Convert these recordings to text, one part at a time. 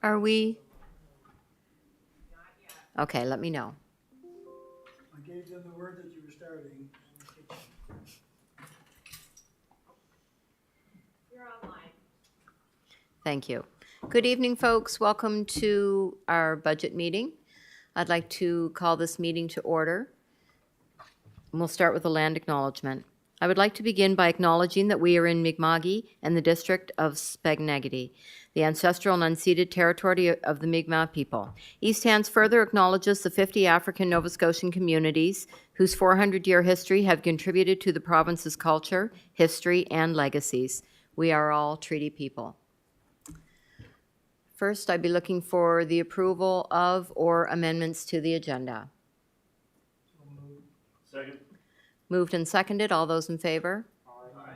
Are we? Okay, let me know. I gave them the word that you were starting. Thank you. Good evening, folks. Welcome to our budget meeting. I'd like to call this meeting to order. And we'll start with a land acknowledgement. I would like to begin by acknowledging that we are in Mi'kma'ki and the district of Spaghetti, the ancestral and unceded territory of the Mi'kmaq people. East Hants further acknowledges the 50 African Nova Scotian communities whose 400-year history have contributed to the province's culture, history, and legacies. We are all treaty people. First, I'd be looking for the approval of or amendments to the agenda. Second. Moved and seconded. All those in favor? Aye.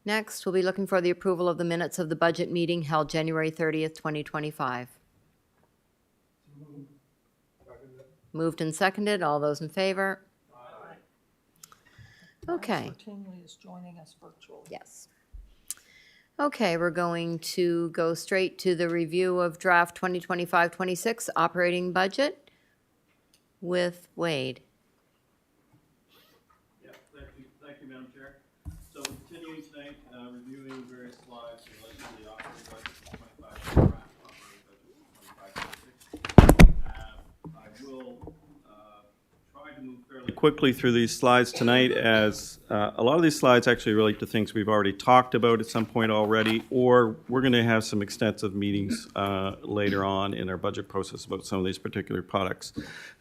Next, we'll be looking for the approval of the minutes of the budget meeting held January 30th, 2025. Moved and seconded. All those in favor? Aye. Okay. Tinley is joining us virtually. Yes. Okay, we're going to go straight to the review of draft 2025-26 operating budget with Wade. Yeah, thank you, Madam Chair. So continuing tonight, reviewing various slides related to the operating budget for 25, draft operating budget for 25-26. I will try to move fairly quickly through these slides tonight, as a lot of these slides actually relate to things we've already talked about at some point already, or we're going to have some extensive meetings later on in our budget process about some of these particular products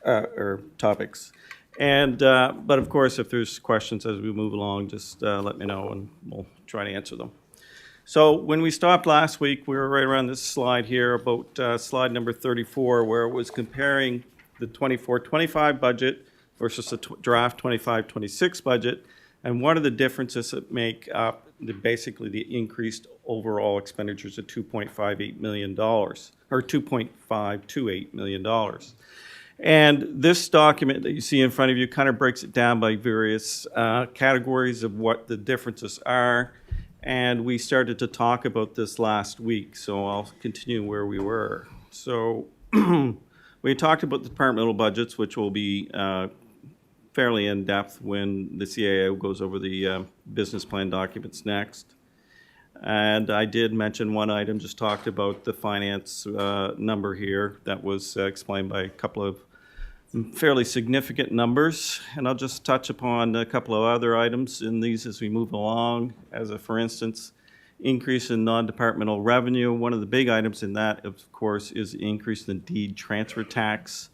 or topics. And, but of course, if there's questions as we move along, just let me know and we'll try to answer them. So when we stopped last week, we were right around this slide here, about slide number 34, where it was comparing the 24-25 budget versus the draft 25-26 budget, and what are the differences that make up basically the increased overall expenditures of $2.58 million, or $2.528 million. And this document that you see in front of you kind of breaks it down by various categories of what the differences are. And we started to talk about this last week, so I'll continue where we were. So we talked about the departmental budgets, which will be fairly in-depth when the CAO goes over the business plan documents next. And I did mention one item, just talked about the finance number here that was explained by a couple of fairly significant numbers. And I'll just touch upon a couple of other items in these as we move along. As a, for instance, increase in non-departmental revenue. One of the big items in that, of course, is the increase in the deed transfer tax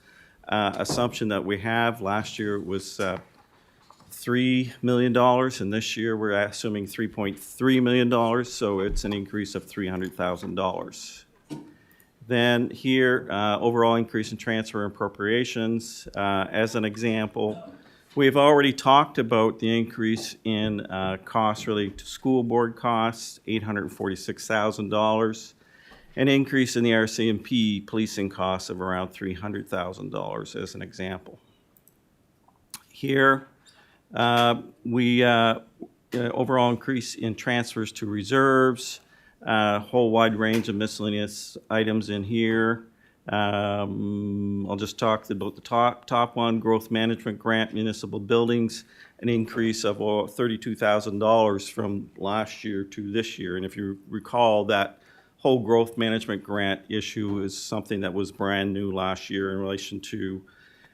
assumption that we have. Last year it was $3 million, and this year we're assuming $3.3 million, so it's an increase of $300,000. Then here, overall increase in transfer and appropriations. As an example, we've already talked about the increase in costs related to school board costs, $846,000. An increase in the RCMP policing costs of around $300,000 as an example. Here, overall increase in transfers to reserves, a whole wide range of miscellaneous items in here. I'll just talk about the top one, growth management grant, municipal buildings, an increase of $32,000 from last year to this year. And if you recall, that whole growth management grant issue is something that was brand new last year in relation to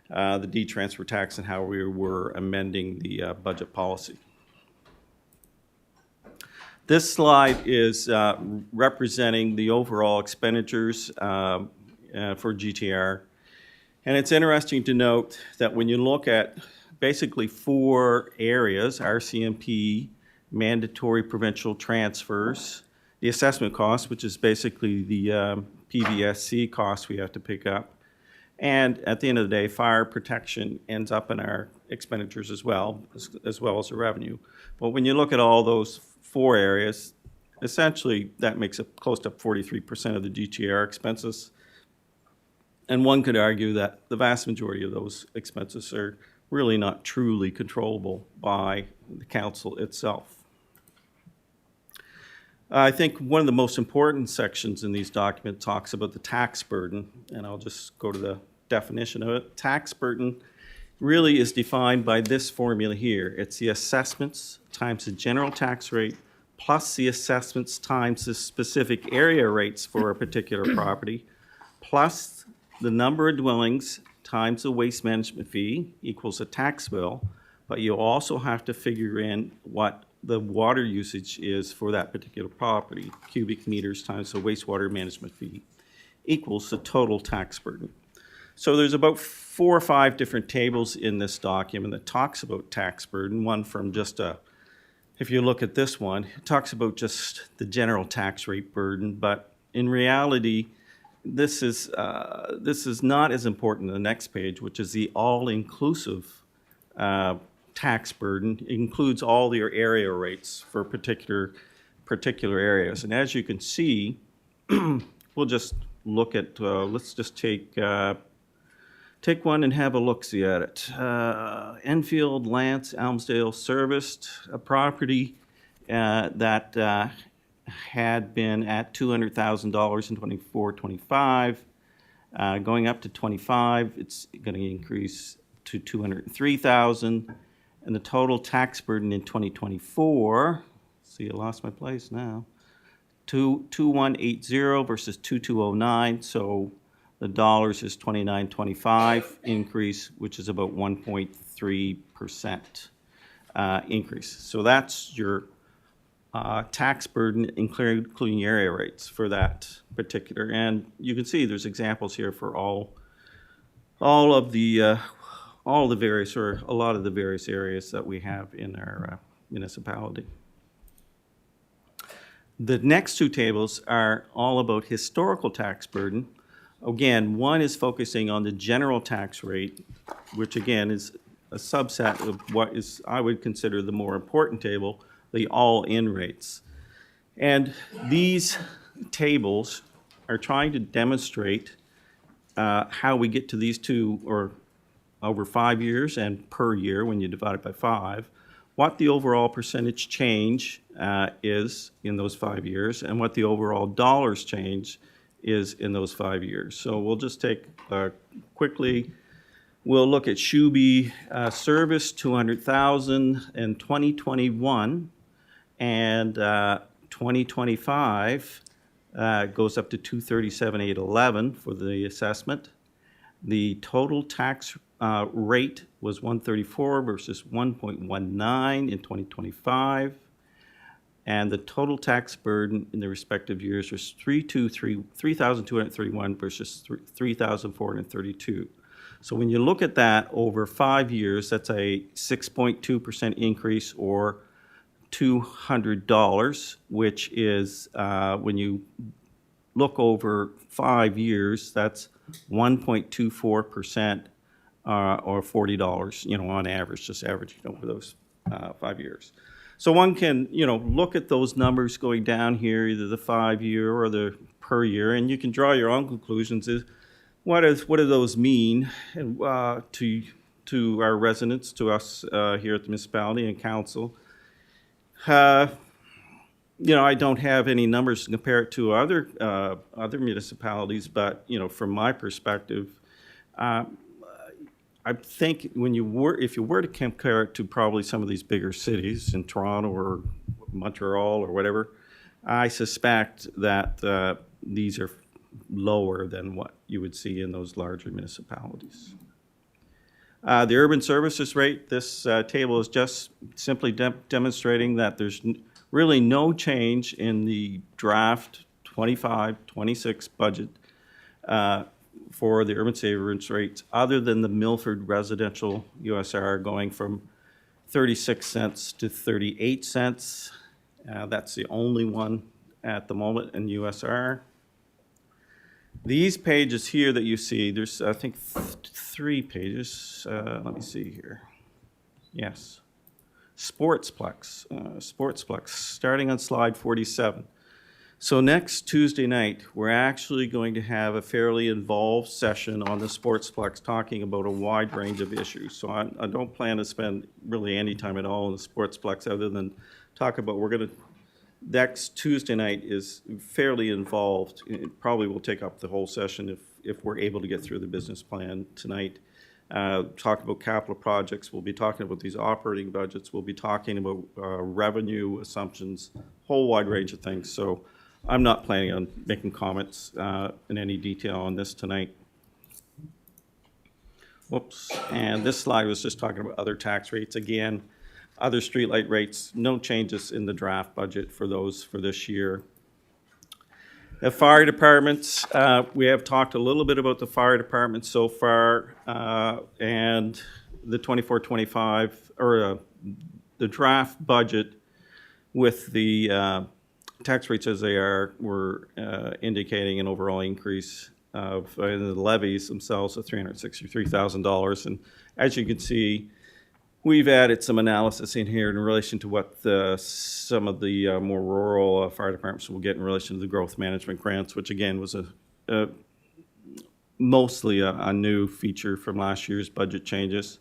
the deed transfer tax and how we were amending the budget policy. This slide is representing the overall expenditures for GTR. And it's interesting to note that when you look at basically four areas, RCMP, mandatory provincial transfers, the assessment cost, which is basically the PVSC cost we have to pick up, and at the end of the day, fire protection ends up in our expenditures as well as the revenue. But when you look at all those four areas, essentially that makes up close to 43% of the GTR expenses. And one could argue that the vast majority of those expenses are really not truly controllable by the council itself. I think one of the most important sections in these documents talks about the tax burden, and I'll just go to the definition of it. Tax burden really is defined by this formula here. It's the assessments times the general tax rate plus the assessments times the specific area rates for a particular property, plus the number of dwellings times the waste management fee equals a tax bill, but you also have to figure in what the water usage is for that particular property. Cubic meters times the wastewater management fee equals the total tax burden. So there's about 4 or 5 different tables in this document that talks about tax burden. One from just if you look at this one, it talks about just the general tax rate burden, but in reality, this is not as important in the next page, which is the all-inclusive tax burden. It includes all your area rates for particular areas. And as you can see, we'll just look at, let's just take one and have a look-see at it. Enfield, Lance, Elmsdale serviced a property that had been at $200,000 in 24-25. Going up to 25, it's going to increase to $203,000. And the total tax burden in 2024, see, I lost my place now, 2180 versus 2209, so the dollars is 2925 increase, which is about 1.3% increase. So that's your tax burden, including area rates for that particular. And you can see there's examples here for all of the various, or a lot of the various areas that we have in our municipality. The next 2 tables are all about historical tax burden. Again, one is focusing on the general tax rate, which again is a subset of what is, I would consider, the more important table, the all-in rates. And these tables are trying to demonstrate how we get to these 2, or over 5 years and per year when you divide it by 5, what the overall percentage change is in those 5 years, and what the overall dollars change is in those 5 years. So we'll just take quickly, we'll look at Shuby service, 200,000 in 2021, and 2025 goes up to 237,811 for the assessment. The total tax rate was 134 versus 1.19 in 2025. And the total tax burden in the respective years was 3,231 versus 3,432. So when you look at that over 5 years, that's a 6.2% increase, or $200, which is, when you look over 5 years, that's 1.24%, or $40, on average, just averaging over those 5 years. So one can, look at those numbers going down here, either the 5-year or the per year, and you can draw your own conclusions. What do those mean to our residents, to us here at the municipality and council? I don't have any numbers to compare it to other municipalities, but from my perspective, I think if you were to compare it to probably some of these bigger cities in Toronto or Montreal or whatever, I suspect that these are lower than what you would see in those larger municipalities. The urban services rate, this table is just simply demonstrating that there's really no change in the draft 25-26 budget for the urban savings rates, other than the Milford residential USR going from 36 cents to 38 cents. That's the only one at the moment in USR. These pages here that you see, there's, I think, 3 pages. Let me see here. Yes. Sportsplex, starting on slide 47. So next Tuesday night, we're actually going to have a fairly involved session on the Sportsplex, talking about a wide range of issues. So I don't plan to spend really any time at all in the Sportsplex, other than talk about, we're going to next Tuesday night is fairly involved. It probably will take up the whole session if we're able to get through the business plan tonight. Talk about capital projects, we'll be talking about these operating budgets, we'll be talking about revenue assumptions, whole wide range of things. So I'm not planning on making comments in any detail on this tonight. Whoops, and this slide was just talking about other tax rates. Again, other streetlight rates, no changes in the draft budget for those for this year. The fire departments, we have talked a little bit about the fire department so far, and the 24-25, or the draft budget with the tax rates as they are, we're indicating an overall increase of the levies themselves of $363,000. And as you can see, we've added some analysis in here in relation to what some of the more rural fire departments will get in relation to the growth management grants, which again was mostly a new feature from last year's budget changes.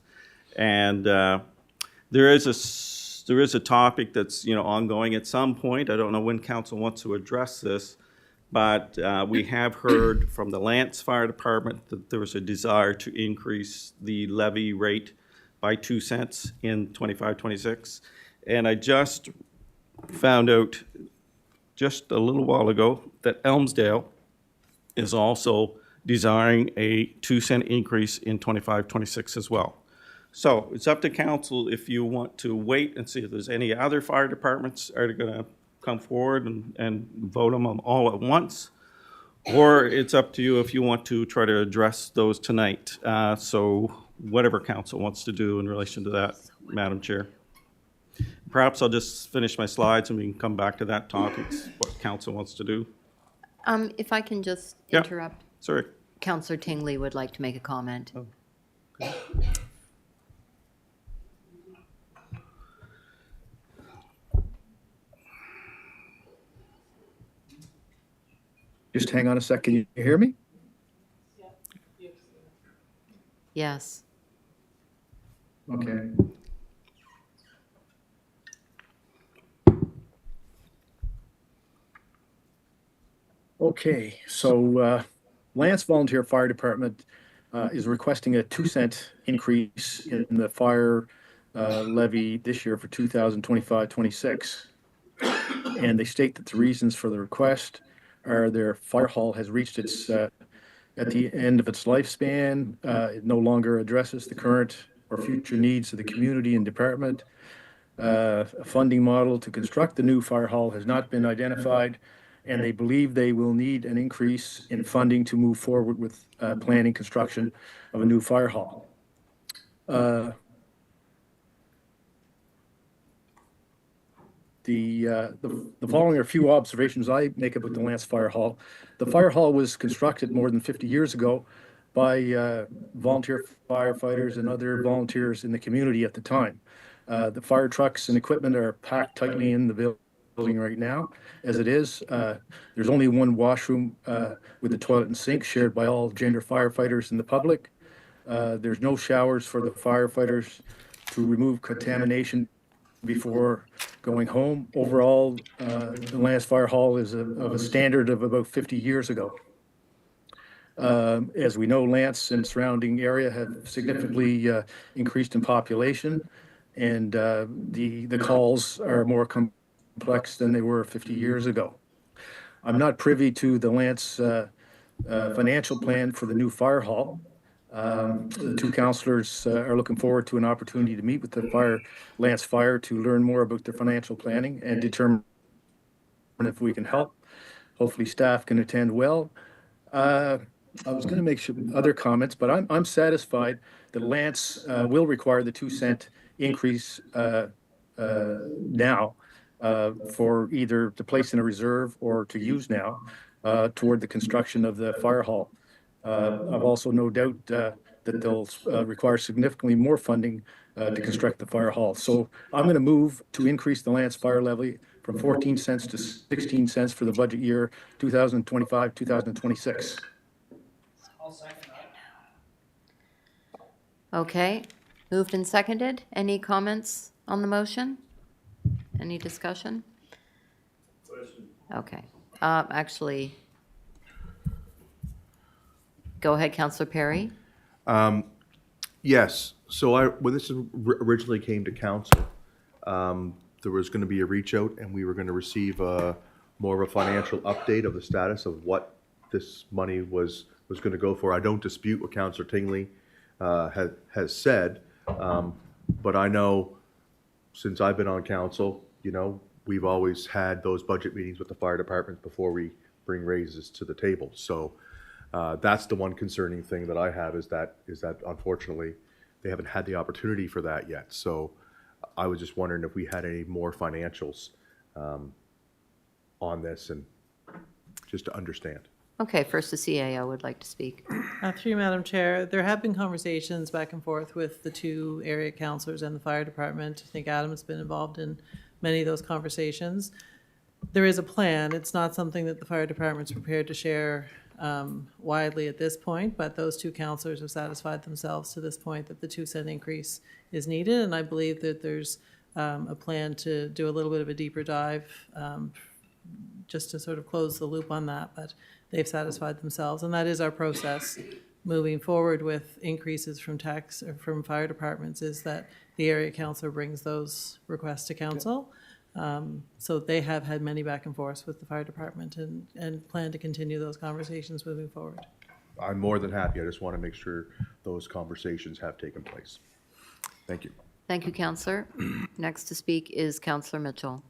And there is a topic that's ongoing at some point. I don't know when council wants to address this, but we have heard from the Lance Fire Department that there was a desire to increase the levy rate by 2 cents in 25-26. And I just found out just a little while ago that Elmsdale is also desiring a 2 cent increase in 25-26 as well. So it's up to council if you want to wait and see if there's any other fire departments are going to come forward and vote them all at once, or it's up to you if you want to try to address those tonight. So whatever council wants to do in relation to that, Madam Chair. Perhaps I'll just finish my slides and we can come back to that topic, what council wants to do. If I can just Yeah. interrupt. Sorry. Councillor Tingley would like to make a comment. Just hang on a second. You hear me? Yes. Okay. Okay, so Lance Volunteer Fire Department is requesting a 2 cent increase in the fire levy this year for 2025-26. And they state that the reasons for the request are their fire hall has reached its at the end of its lifespan. It no longer addresses the current or future needs of the community and department. A funding model to construct the new fire hall has not been identified, and they believe they will need an increase in funding to move forward with planning construction of a new fire hall. The following are a few observations I make about the Lance Fire Hall. The fire hall was constructed more than 50 years ago by volunteer firefighters and other volunteers in the community at the time. The fire trucks and equipment are packed tightly in the building right now. As it is, there's only one washroom with a toilet and sink shared by all gender firefighters and the public. There's no showers for the firefighters to remove contamination before going home. Overall, the Lance Fire Hall is of a standard of about 50 years ago. As we know, Lance and surrounding area have significantly increased in population, and the calls are more complex than they were 50 years ago. I'm not privy to the Lance financial plan for the new fire hall. The two councillors are looking forward to an opportunity to meet with the Lance Fire to learn more about their financial planning and determine if we can help. Hopefully staff can attend well. I was going to make some other comments, but I'm satisfied that Lance will require the 2 cent increase now for either to place in a reserve or to use now toward the construction of the fire hall. I've also no doubt that they'll require significantly more funding to construct the fire hall. So I'm going to move to increase the Lance fire levy from 14 cents to 16 cents for the budget year 2025-2026. Okay, moved and seconded. Any comments on the motion? Any discussion? Okay. Actually, go ahead, Counselor Perry. Yes, so when this originally came to council, there was gonna be a reach out and we were gonna receive more of a financial update of the status of what this money was gonna go for. I don't dispute what Councillor Tingley has said, but I know since I've been on council, you know, we've always had those budget meetings with the fire department before we bring raises to the table. So that's the one concerning thing that I have is that unfortunately they haven't had the opportunity for that yet. So I was just wondering if we had any more financials on this and just to understand. Okay, first the CAO would like to speak. Through you, Madam Chair, there have been conversations back and forth with the two area councillors and the fire department. I think Adam has been involved in many of those conversations. There is a plan. It's not something that the fire department's prepared to share widely at this point, but those two councillors have satisfied themselves to this point that the 2-cent increase is needed, and I believe that there's a plan to do a little bit of a deeper dive just to sort of close the loop on that, but they've satisfied themselves, and that is our process moving forward with increases from tax or from fire departments, is that the area council brings those requests to council. So they have had many back and forths with the fire department and plan to continue those conversations moving forward. I'm more than happy. I just want to make sure those conversations have taken place. Thank you. Thank you, Counselor. Next to speak is Counselor Mitchell.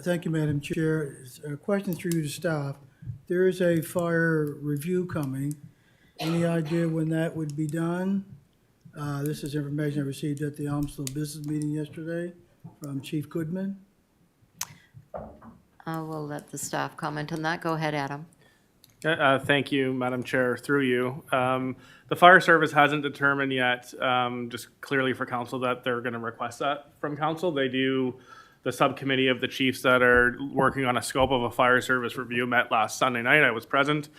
Thank you, Madam Chair. A question through you to staff. There is a fire review coming. Any idea when that would be done? This is information I received at the Elmsville Business Meeting yesterday from Chief Goodman. I will let the staff comment on that. Go ahead, Adam. Thank you, Madam Chair, through you. The fire service hasn't determined yet, just clearly for council, that they're going to request that from council. They do, the subcommittee of the chiefs that are working on a scope of a fire service review met last Sunday night. I was present.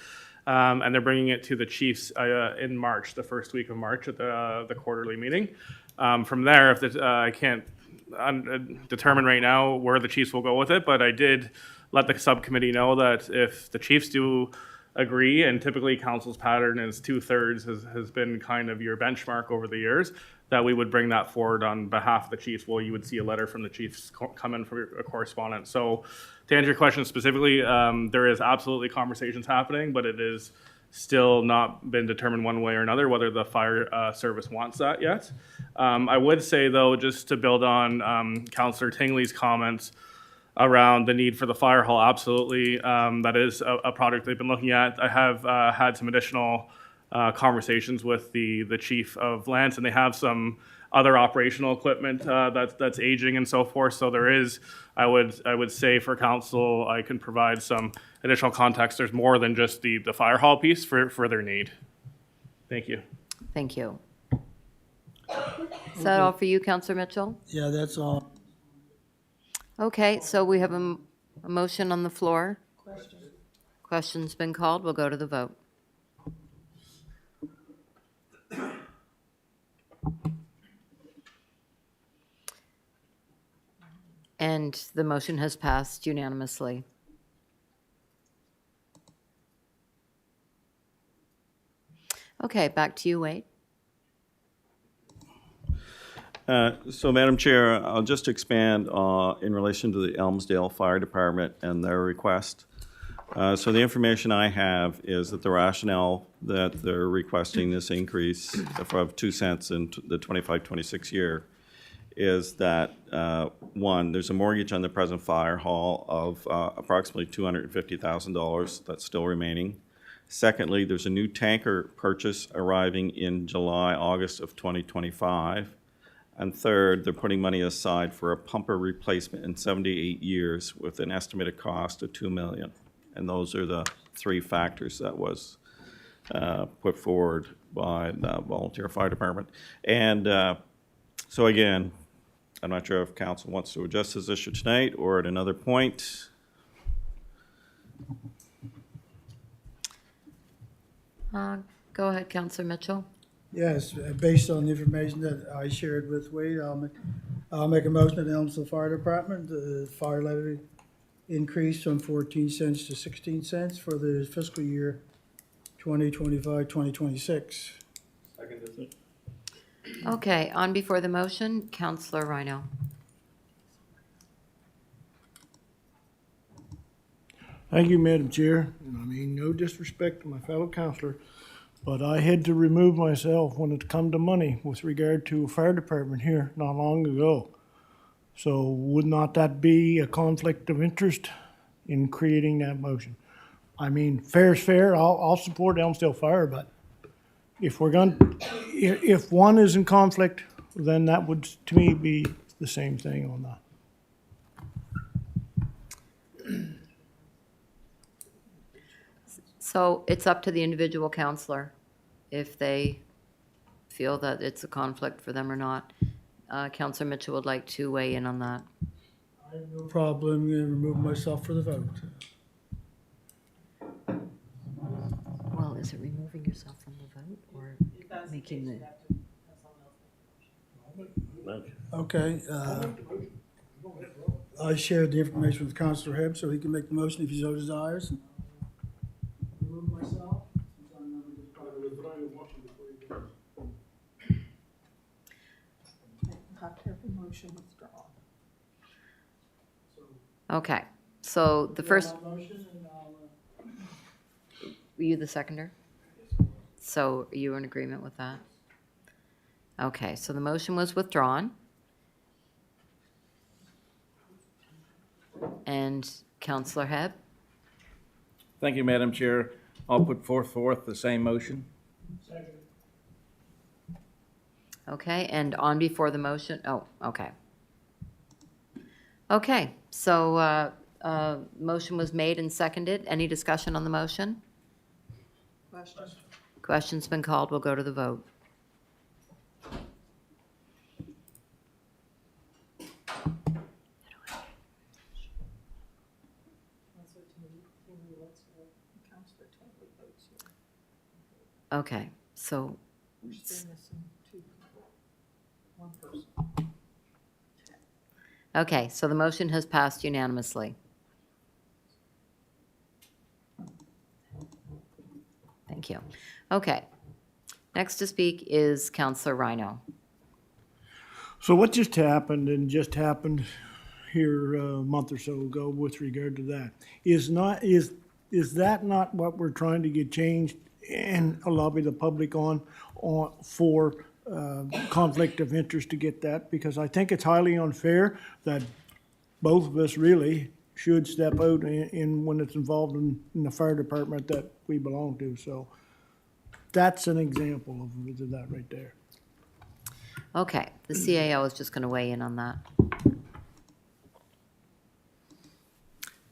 And they're bringing it to the chiefs in March, the first week of March at the quarterly meeting. From there, if I can't determine right now where the chiefs will go with it, but I did let the subcommittee know that if the chiefs do agree, and typically council's pattern is 2/3 has been kind of your benchmark over the years, that we would bring that forward on behalf of the chiefs. Well, you would see a letter from the chiefs come in for a correspondence. So to answer your question specifically, there is absolutely conversations happening, but it is still not been determined one way or another whether the fire service wants that yet. I would say, though, just to build on Councillor Tingley's comments around the need for the fire hall, absolutely, that is a project they've been looking at. I have had some additional conversations with the chief of Lance, and they have some other operational equipment that's aging and so forth. So there is, I would say for council, I can provide some additional context. There's more than just the fire hall piece for their need. Thank you. Thank you. Is that all for you, Counselor Mitchell? Yeah, that's all. Okay, so we have a motion on the floor. Question's been called. We'll go to the vote. And the motion has passed unanimously. Okay, back to you, Wade. So, Madam Chair, I'll just expand in relation to the Elmsdale Fire Department and their request. So the information I have is that the rationale that they're requesting this increase of 2 cents in the 25-26 year is that, one, there's a mortgage on the present fire hall of approximately $250,000 that's still remaining. Secondly, there's a new tanker purchase arriving in July, August of 2025. And third, they're putting money aside for a pumper replacement in 78 years with an estimated cost of $2 million. And those are the three factors that was put forward by the volunteer fire department. And so again, I'm not sure if council wants to address this issue tonight or at another point. Go ahead, Counselor Mitchell. Yes, based on the information that I shared with Wade, I'll make a motion that the Elmsville Fire Department, the fire levy increase from 14 cents to 16 cents for the fiscal year 2025, 2026. Okay, on before the motion, Counselor Rhino. Thank you, Madam Chair. I mean, no disrespect to my fellow counselor, but I had to remove myself when it come to money with regard to a fire department here not long ago. So would not that be a conflict of interest in creating that motion? I mean, fair's fair. I'll support Elmsdale Fire, but if we're if one is in conflict, then that would, to me, be the same thing on that. So it's up to the individual counselor if they feel that it's a conflict for them or not. Counselor Mitchell would like to weigh in on that. I have no problem removing myself for the vote. Well, is it removing yourself from the vote or making the? Okay, I shared the information with Counselor Hebb, so he can make the motion if he so desires. Remove myself, since I'm not really part of the Have to have the motion withdrawn. Okay, so the first, motion, and I'll, were you the seconder? So you were in agreement with that? Okay, so the motion was withdrawn. And Counselor Hebb? Thank you, Madam Chair. I'll put forth the same motion. Okay, and on before the motion, oh, okay. Okay, so, motion was made and seconded. Any discussion on the motion? Question? Question's been called. We'll go to the vote. Counselor Tingley votes here. Okay, so, We're still missing two people. One person. okay, so the motion has passed unanimously. Thank you. Okay. Next to speak is Counselor Rhino. So what just happened here a month or so ago with regard to that is that not what we're trying to get changed and lobby the public on for conflict of interest to get that? Because I think it's highly unfair that both of us really should step out in when it's involved in the fire department that we belong to. So that's an example of that right there. Okay, the CAO is just going to weigh in on that.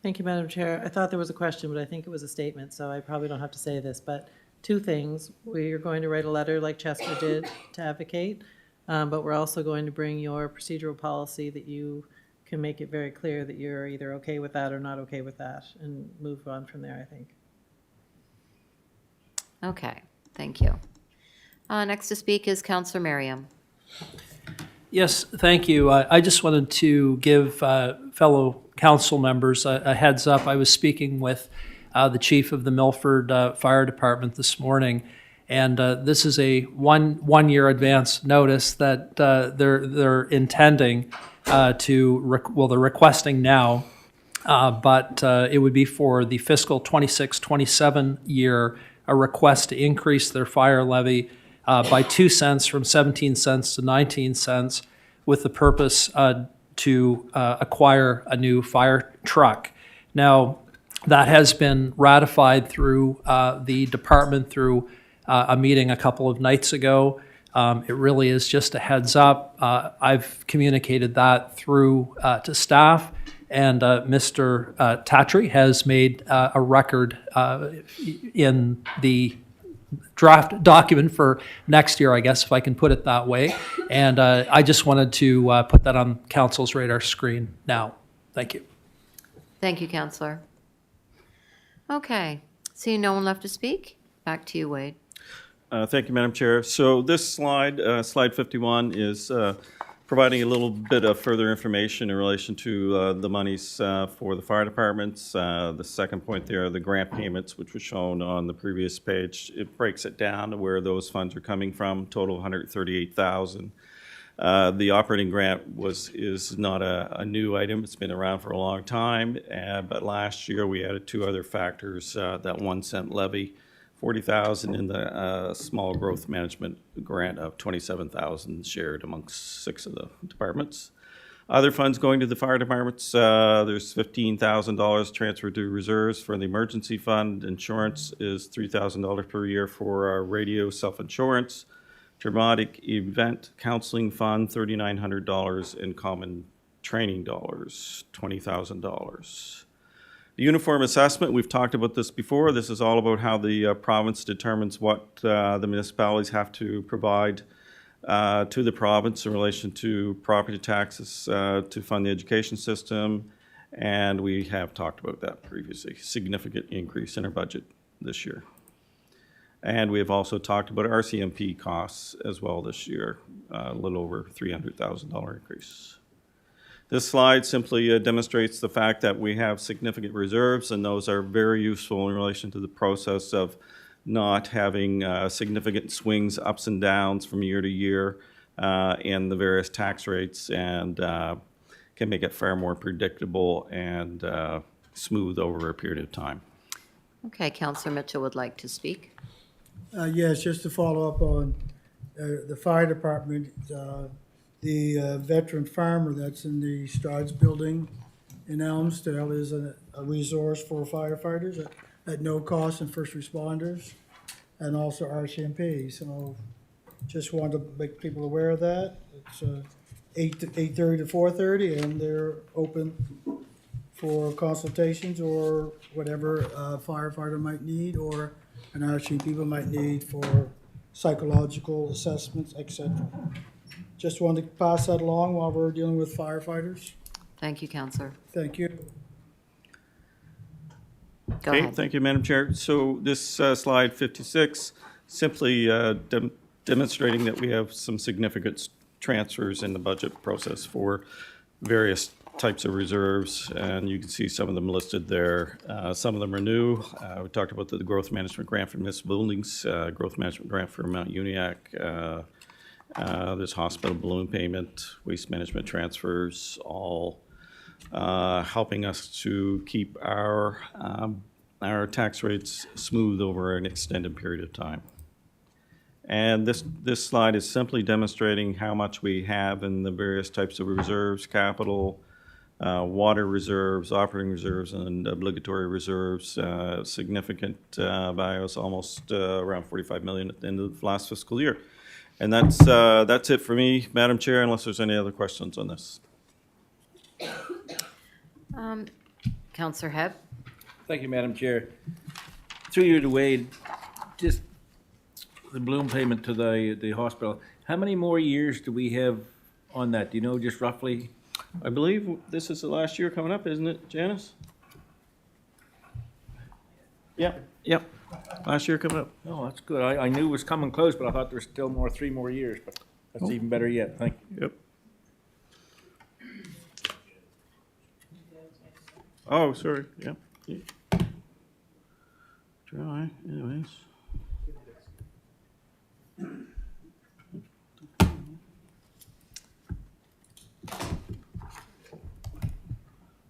Thank you, Madam Chair. I thought there was a question, but I think it was a statement, so I probably don't have to say this. But two things. We are going to write a letter like Chester did to advocate, but we're also going to bring your procedural policy that you can make it very clear that you're either okay with that or not okay with that, and move on from there, I think. Okay, thank you. Next to speak is Counselor Merriam. Yes, thank you. I just wanted to give fellow council members a heads up. I was speaking with the chief of the Milford Fire Department this morning, and this is a one-year advance notice that they're intending they're requesting now, but it would be for the fiscal 26-27 year, a request to increase their fire levy by 2 cents from 17 cents to 19 cents with the purpose to acquire a new fire truck. Now, that has been ratified through the department through a meeting a couple of nights ago. It really is just a heads up. I've communicated that through to staff, and Mr. Tatry has made a record in the draft document for next year, I guess, if I can put it that way. And I just wanted to put that on council's radar screen now. Thank you. Thank you, Counselor. Okay, seeing no one left to speak, back to you, Wade. Thank you, Madam Chair. So this slide, slide 51, is providing a little bit of further information in relation to the monies for the fire departments. The second point there, the grant payments, which was shown on the previous page, it breaks it down to where those funds are coming from, total $138,000. The operating grant is not a new item. It's been around for a long time, but last year we added two other factors, that 1 cent levy, $40,000, in the small growth management grant of $27,000 shared amongst 6 of the departments. Other funds going to the fire departments, there's $15,000 transferred to reserves for the emergency fund. Insurance is $3,000 per year for our radio self-insurance. Dramatic event counseling fund, $3,900, and common training dollars, $20,000. The uniform assessment, we've talked about this before. This is all about how the province determines what the municipalities have to provide to the province in relation to property taxes to fund the education system. And we have talked about that previously. Significant increase in our budget this year. And we have also talked about RCMP costs as well this year, a little over $300,000 increase. This slide simply demonstrates the fact that we have significant reserves, and those are very useful in relation to the process of not having significant swings, ups and downs from year to year in the various tax rates, and can make it far more predictable and smooth over a period of time. Okay, Councillor Mitchell would like to speak. Yes, just to follow up on the fire department, the veteran farmer that's in the Strides building in Elmsdale is a resource for firefighters at no cost, and first responders, and also RCMP. So just wanted to make people aware of that. It's 8:30 to 4:30, and they're open for consultations or whatever a firefighter might need, or an RCMP people might need for psychological assessments, etc. Just wanted to pass that along while we're dealing with firefighters. Thank you, Councillor. Thank you. Go Okay, ahead. thank you, Madam Chair. So this slide 56, simply demonstrating that we have some significant transfers in the budget process for various types of reserves, and you can see some of them listed there. Some of them are new. We talked about the growth management grant for municipal buildings, growth management grant for Mount Uniac. There's hospital balloon payment, waste management transfers, all helping us to keep our tax rates smooth over an extended period of time. And this slide is simply demonstrating how much we have in the various types of reserves, capital, water reserves, operating reserves, and obligatory reserves. Significant values, almost around $45 million at the end of the last fiscal year. And that's it for me, Madam Chair, unless there's any other questions on this. Councillor Hebb? Thank you, Madam Chair. Through you to Wade, just the balloon payment to the hospital, how many more years do we have on that? Do you know, just roughly? I believe this is the last year coming up, isn't it, Janice? Yep. Last year coming up. Oh, that's good. I knew it was coming close, but I thought there was still 3 more years, but that's even better yet. Thank you. Yep. Oh, sorry, yep. Try, anyways.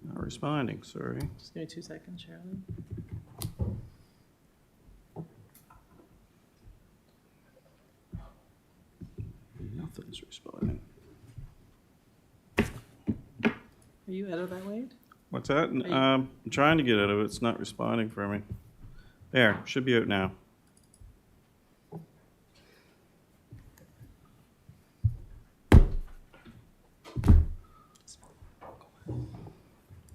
Not responding, sorry. Just give me 2 seconds, Shirley. Nothing's responding. Are you out of that, Wade? What's that? you- I'm trying to get out of it, it's not responding for me. There, should be out now. It's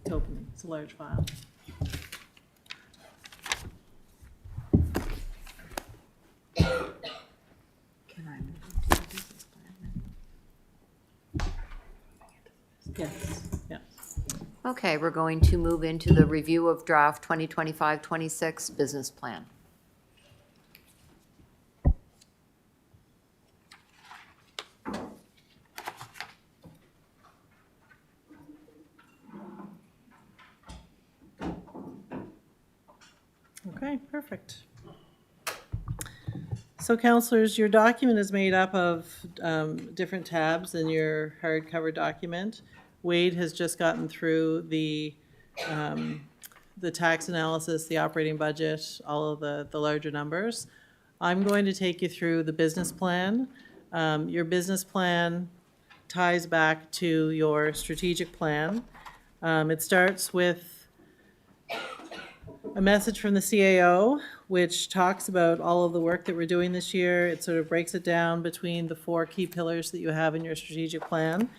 opening. It's a large file. Can I move into the business plan? Yes, yes. Okay, we're going to move into the review of draft 2025-26 business plan. Okay, perfect. So councillors, your document is made up of different tabs in your hardcover document. Wade has just gotten through the tax analysis, the operating budget, all of the larger numbers. I'm going to take you through the business plan. Your business plan ties back to your strategic plan. It starts with a message from the CAO, which talks about all of the work that we're doing this year. It sort of breaks it down between the 4 key pillars that you have in your strategic plan.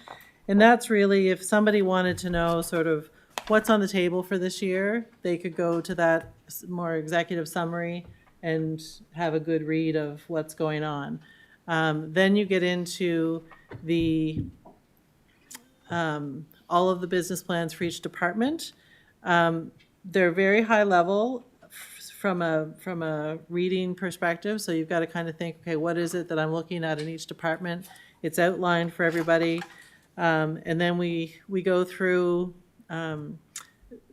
And that's really, if somebody wanted to know sort of what's on the table for this year, they could go to that more executive summary and have a good read of what's going on. Then you get into the all of the business plans for each department. They're very high level from a reading perspective, so you've got to kind of think, okay, what is it that I'm looking at in each department? It's outlined for everybody. And then we go through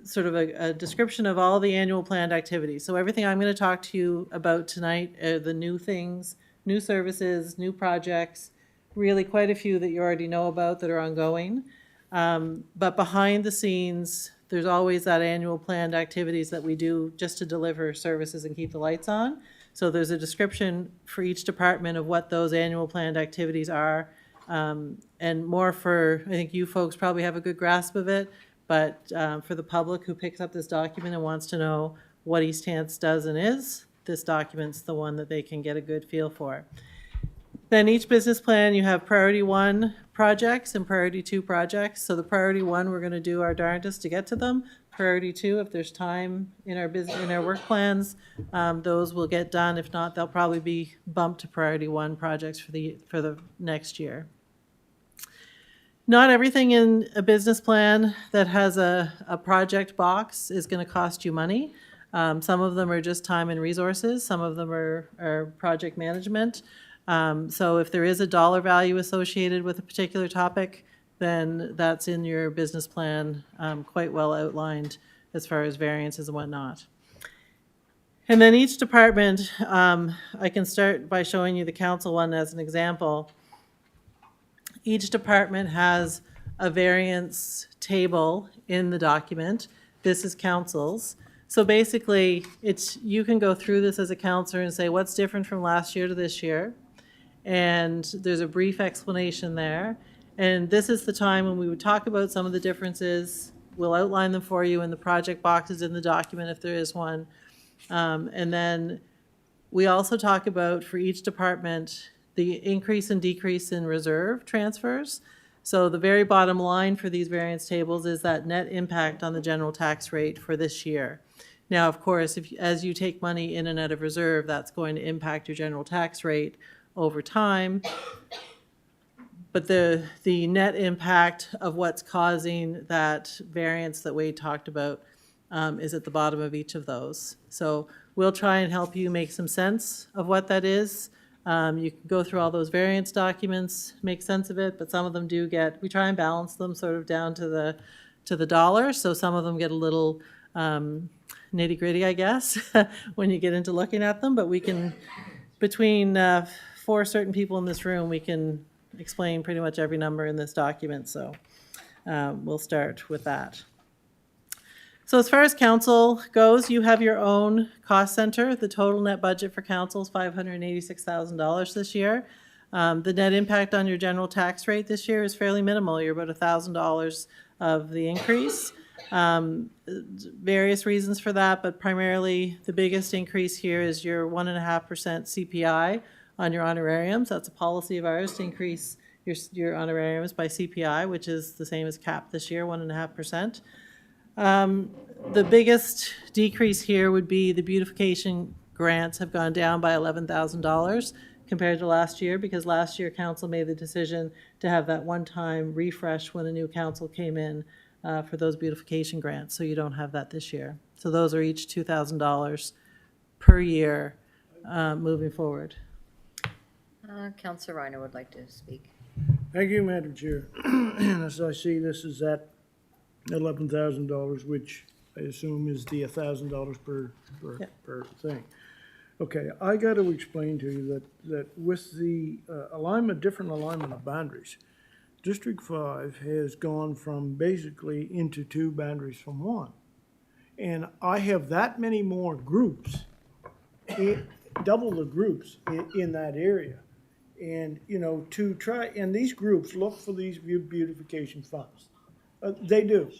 sort of a description of all the annual planned activities. So everything I'm going to talk to you about tonight are the new things, new services, new projects, really quite a few that you already know about that are ongoing. But behind the scenes, there's always that annual planned activities that we do just to deliver services and keep the lights on. So there's a description for each department of what those annual planned activities are. And more for, I think you folks probably have a good grasp of it, but for the public who picks up this document and wants to know what East Hants does and is, this document's the one that they can get a good feel for. Then each business plan, you have priority 1 projects and priority 2 projects. So the priority 1, we're going to do our darndest to get to them. Priority 2, if there's time in our work plans, those will get done. If not, they'll probably be bumped to priority 1 projects for the next year. Not everything in a business plan that has a project box is going to cost you money. Some of them are just time and resources. Some of them are project management. So if there is a dollar value associated with a particular topic, then that's in your business plan, quite well outlined as far as variances and whatnot. And then each department, I can start by showing you the council one as an example. Each department has a variance table in the document. This is council's. So basically, you can go through this as a counselor and say, what's different from last year to this year? And there's a brief explanation there. And this is the time when we would talk about some of the differences. We'll outline them for you in the project boxes in the document if there is one. And then we also talk about, for each department, the increase and decrease in reserve transfers. So the very bottom line for these variance tables is that net impact on the general tax rate for this year. Now, of course, as you take money in and out of reserve, that's going to impact your general tax rate over time. But the net impact of what's causing that variance that Wade talked about is at the bottom of each of those. So we'll try and help you make some sense of what that is. You can go through all those variance documents, make sense of it, but some of them we try and balance them sort of down to the dollar. So some of them get a little nitty gritty, I guess, when you get into looking at them. But we can, between 4 certain people in this room, we can explain pretty much every number in this document. So we'll start with that. So as far as council goes, you have your own cost center. The total net budget for council is $586,000 this year. The net impact on your general tax rate this year is fairly minimal. You're about $1,000 of the increase. Various reasons for that, but primarily the biggest increase here is your 1.5% CPI on your honorariums. That's a policy of ours to increase your honorariums by CPI, which is the same as CAP this year, 1.5%. The biggest decrease here would be the beautification grants have gone down by $11,000 compared to last year, because last year council made the decision to have that one-time refresh when a new council came in for those beautification grants. So you don't have that this year. So those are each $2,000 per year moving forward. Councillor Reiner would like to speak. Thank you, Madam Chair. And as I see, this is at $11,000, which I assume is the $1,000 Yeah. per thing. Okay, I got to explain to you that with the different alignment of boundaries, District 5 has gone from basically into two boundaries from one. And I have that many more groups, double the groups in that area. And, you know, to try, and these groups look for these beautification funds. They do.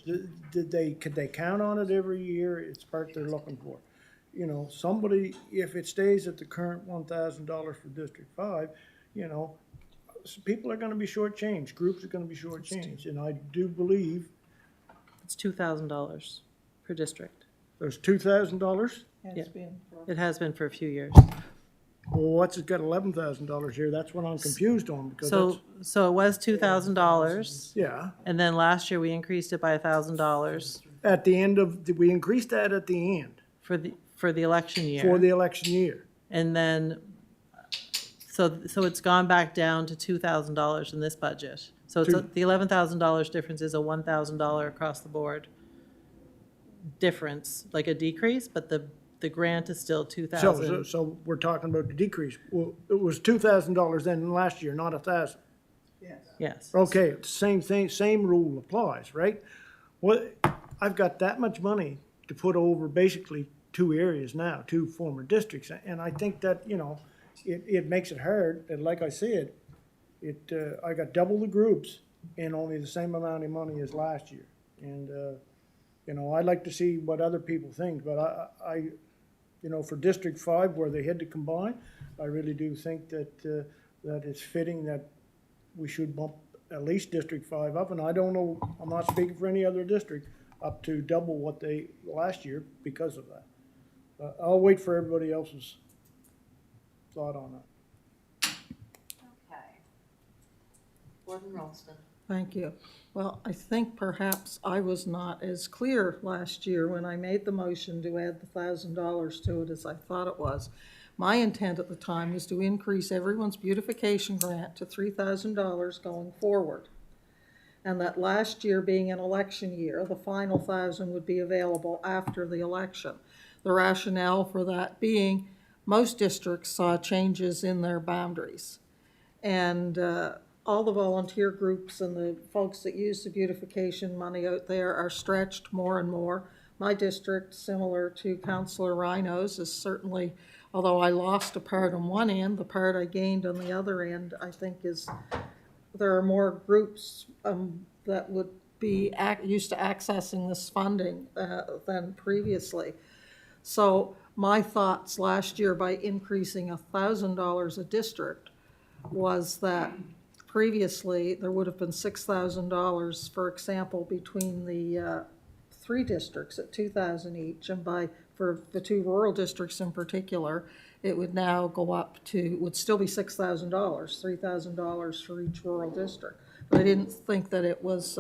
Could they count on it every year? It's part they're looking for. You know, somebody, if it stays at the current $1,000 for District 5, you know, people are gonna be shortchanged, groups are gonna be shortchanged, and I do believe It's $2,000 per district. there's $2,000. Yeah. It has been for a few years. Well, what's it got $11,000 here? That's what I'm confused on, because that's, So it was $2,000, yeah. and then last year we increased it by $1,000 At the end of, we increased that at the end, for the election year. for the election year. And then, so it's gone back down to $2,000 in this budget. So it's, the $11,000 difference is a $1,000 across the board difference, like a decrease, but the grant is still $2,000. So we're talking about the decrease. Well, it was $2,000 then last year, not $1,000. Yes. Okay, same thing, same rule applies, right? Well, I've got that much money to put over basically two areas now, two former districts, and I think that, you know, it makes it hard, and like I said, I got double the groups and only the same amount of money as last year. And, you know, I'd like to see what other people think, but I you know, for District 5 where they had to combine, I really do think that, that it's fitting that we should bump at least District 5 up, and I don't know, I'm not speaking for any other district, up to double what they, last year because of that. I'll wait for everybody else's thought on that. Okay. Gordon Ralston. Thank you. Well, I think perhaps I was not as clear last year when I made the motion to add the $1,000 to it as I thought it was. My intent at the time was to increase everyone's beautification grant to $3,000 going forward. And that last year being an election year, the final $1,000 would be available after the election. The rationale for that being most districts saw changes in their boundaries. And all the volunteer groups and the folks that use the beautification money out there are stretched more and more. My district, similar to Councillor Rhino's, is certainly, although I lost a part on one end, the part I gained on the other end, I think is, there are more groups that would be used to accessing this funding than previously. So my thoughts last year by increasing $1,000 a district was that previously there would have been $6,000, for example, between the three districts at $2,000 each, and for the two rural districts in particular, it would now go up to, would still be $6,000, $3,000 for each rural district. But I didn't think that it was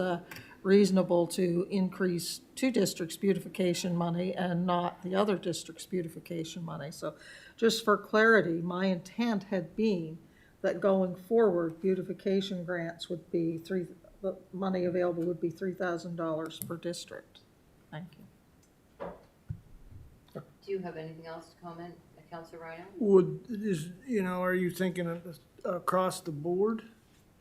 reasonable to increase two districts' beautification money and not the other district's beautification money. So just for clarity, my intent had been that going forward, beautification grants would be the money available would be $3,000 per district. Thank you. Do you have anything else to comment, Councillor Rhino? Are you thinking across the board?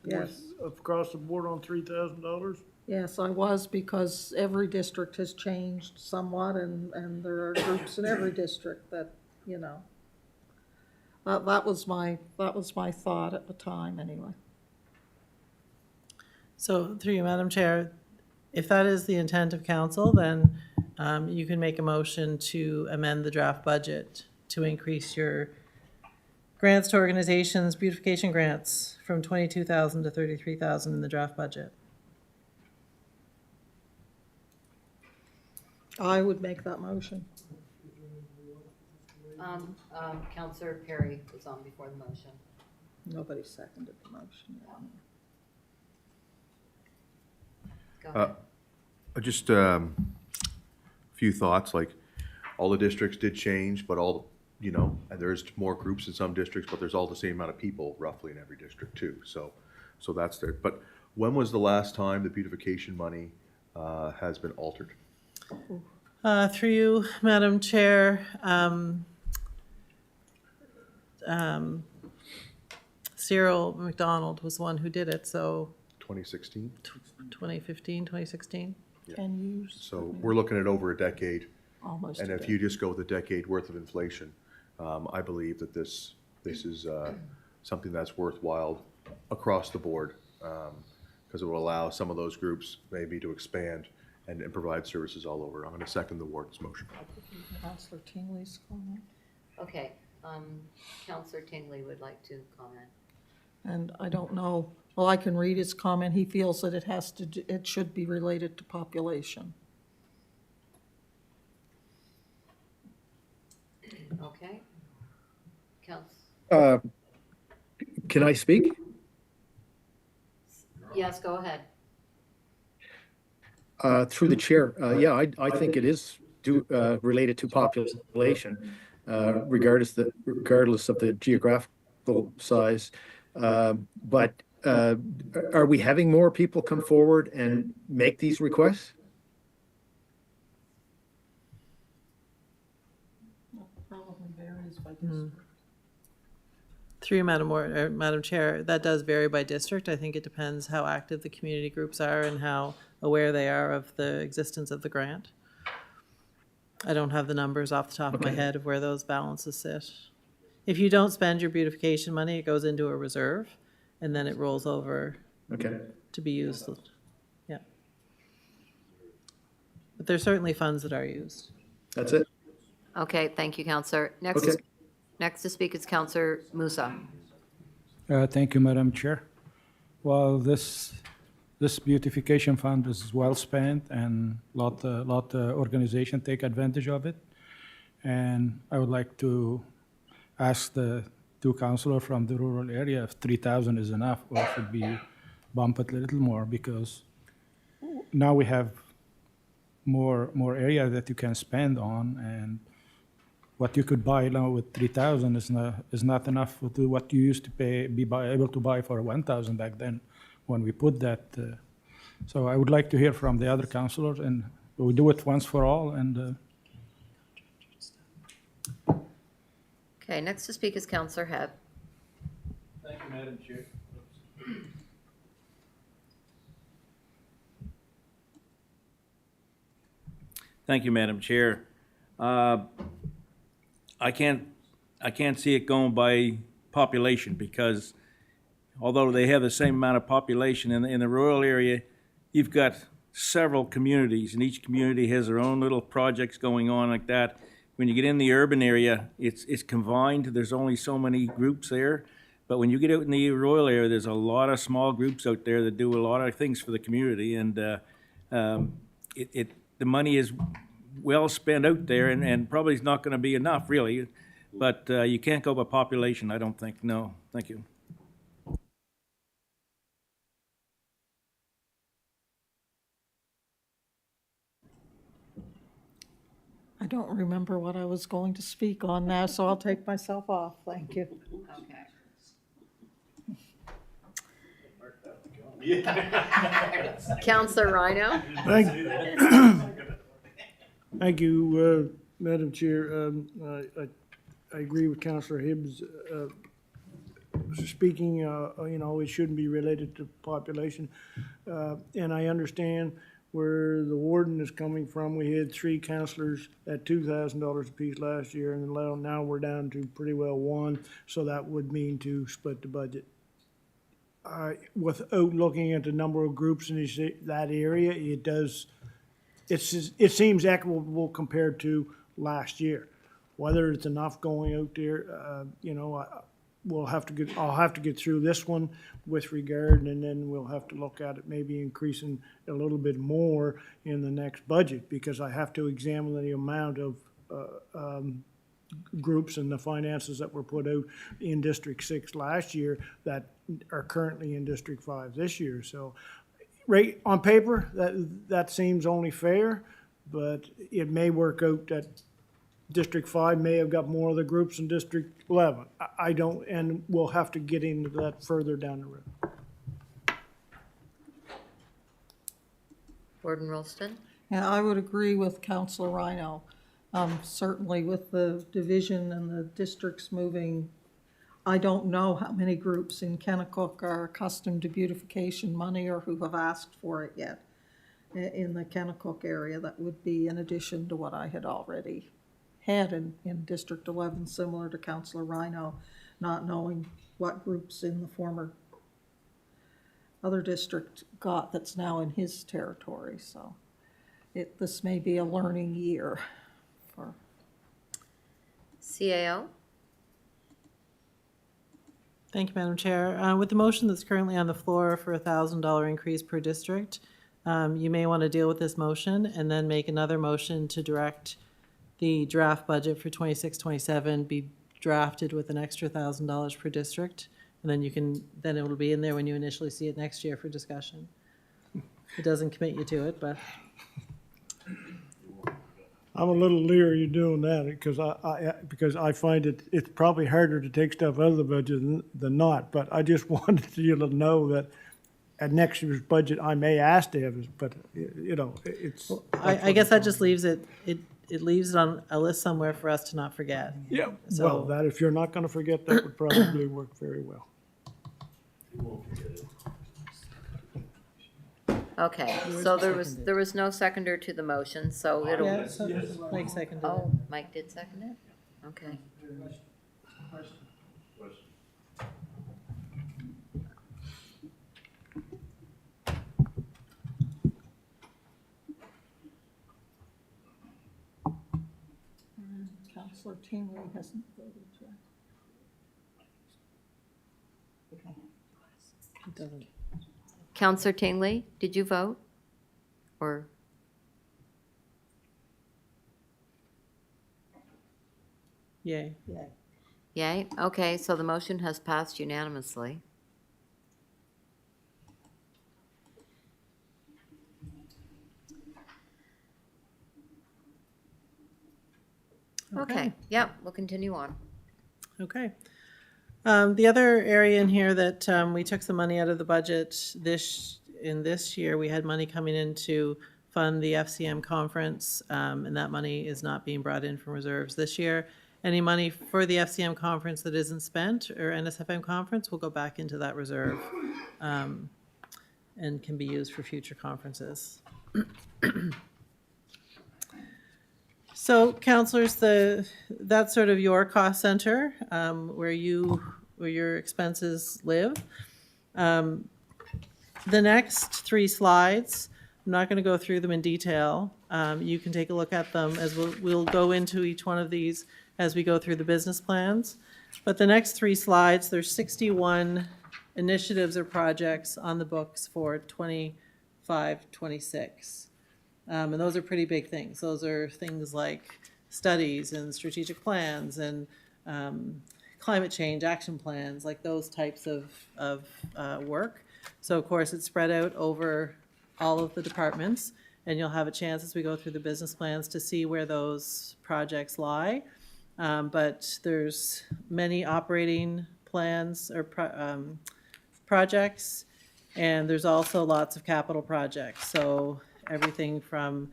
Yes. Across the board on $3,000? Yes, I was, because every district has changed somewhat, and there are groups in every district that, you know. That was my thought at the time, anyway. So through you, Madam Chair, if that is the intent of council, then you can make a motion to amend the draft budget to increase your grants to organizations, beautification grants, from $22,000 to $33,000 in the draft budget. I would make that motion. Councillor Perry was on before the motion. Nobody seconded the motion. Go ahead. Just a few thoughts, like all the districts did change, but and there's more groups in some districts, but there's all the same amount of people roughly in every district too. So that's there. But when was the last time the beautification money has been altered? Through you, Madam Chair, Cyril McDonald was the one who did it, so 2016. 2015, 2016? 10 years, So we're looking at over a decade. almost. And a if decade. you just go with a decade worth of inflation, I believe that this is something that's worthwhile across the board, because it will allow some of those groups maybe to expand and provide services all over. I'm going to second the warden's motion. Councillor Tingley's comment. Okay, Counselor Tingley would like to comment. And I don't know, well, I can read his comment. He feels that it should be related to population. Okay? Counsel, Can I speak? yes, go ahead. Through the chair, yeah, I think it is related to population, regardless of the geographical size. But are we having more people come forward and make these requests? Probably varies by district. Through you, Madam Chair, that does vary by district. I think it depends how active the community groups are and how aware they are of the existence of the grant. I don't have the numbers off the top of my head of where those balances sit. If you don't spend your beautification money, it goes into a reserve, and then it rolls over Okay. to be used. Yeah. But there's certainly funds that are used. That's it. Okay, thank you, Counselor. Okay. Next to speak is Counselor Musa. Thank you, Madam Chair. Well, this beautification fund is well spent, and lot organization take advantage of it. And I would like to ask the two councillors from the rural area if 3,000 is enough, or should be bump it a little more, because now we have more area that you can spend on, and what you could buy now with 3,000 is not enough to what you used to be able to buy for 1,000 back then when we put that. So I would like to hear from the other councillors, and we do it once for all. And Okay, next to speak is Counselor Hebb. Thank you, Madam Chair. Thank you, Madam Chair. I can't see it going by population, because although they have the same amount of population in the rural area, you've got several communities, and each community has their own little projects going on like that. When you get in the urban area, it's combined. There's only so many groups there. But when you get out in the rural area, there's a lot of small groups out there that do a lot of things for the community, and the money is well spent out there, and probably is not going to be enough, really. But you can't go by population, I don't think. No, thank you. I don't remember what I was going to speak on now, so I'll take myself off. Thank you. Counselor Rhino? Thank you, Madam Chair. I agree with Councillor Hibbs. Speaking, it shouldn't be related to population. And I understand where the warden is coming from. We had 3 councillors at $2,000 apiece last year, and now we're down to pretty well 1, so that would mean to split the budget. Without looking at the number of groups in that area, it seems equitable compared to last year. Whether it's enough going out there, I'll have to get through this one with regard, and then we'll have to look at it, maybe increasing a little bit more in the next budget, because I have to examine the amount of groups and the finances that were put out in District 6 last year that are currently in District 5 this year. So, right on paper, that seems only fair, but it may work out that District 5 may have got more of the groups in District 11. I don't, and we'll have to get into that further down the road. Warden Rolston? Yeah, I would agree with Councillor Rhino. Certainly with the division and the districts moving, I don't know how many groups in Kennecott are accustomed to beautification money or who have asked for it yet. In the Kennecott area, that would be in addition to what I had already had in District 11, similar to Councillor Rhino, not knowing what groups in the former other district got that's now in his territory, so this may be a learning year for. CAO? Thank you, Madam Chair. With the motion that's currently on the floor for a $1,000 increase per district, you may want to deal with this motion and then make another motion to direct the draft budget for 26-27 be drafted with an extra $1,000 per district. And then it will be in there when you initially see it next year for discussion. It doesn't commit you to it, but. I'm a little leery of doing that because I find it's probably harder to take stuff out of the budget than not. But I just wanted you to know that at next year's budget, I may ask to have it, but it's. I guess that just leaves it leaves it on a list somewhere for us to not forget. Yeah, So- well, that if you're not gonna forget, that would probably work very well. Okay, so there was no seconder to the motion, so it'll, Yeah, so Mike seconded it. oh, Mike did second it? Okay. Councillor Tingley hasn't voted yet. It doesn't. Counselor Tingley, did you vote? Or, Yay. yay? Okay, so the motion has passed unanimously. Okay, yeah, we'll continue on. Okay. The other area in here that we took some money out of the budget this year, we had money coming in to fund the FCM conference, and that money is not being brought in from reserves this year. Any money for the FCM conference that isn't spent, or NSFM conference, will go back into that reserve and can be used for future conferences. So, councillors, that's sort of your cost center, where your expenses live. The next three slides, I'm not going to go through them in detail. You can take a look at them as we'll go into each one of these as we go through the business plans. But the next three slides, there's 61 initiatives or projects on the books for 25-26. And those are pretty big things. Those are things like studies and strategic plans and climate change action plans, like those types of work. So of course, it's spread out over all of the departments, and you'll have a chance as we go through the business plans to see where those projects lie. But there's many operating plans or projects, and there's also lots of capital projects. So everything from,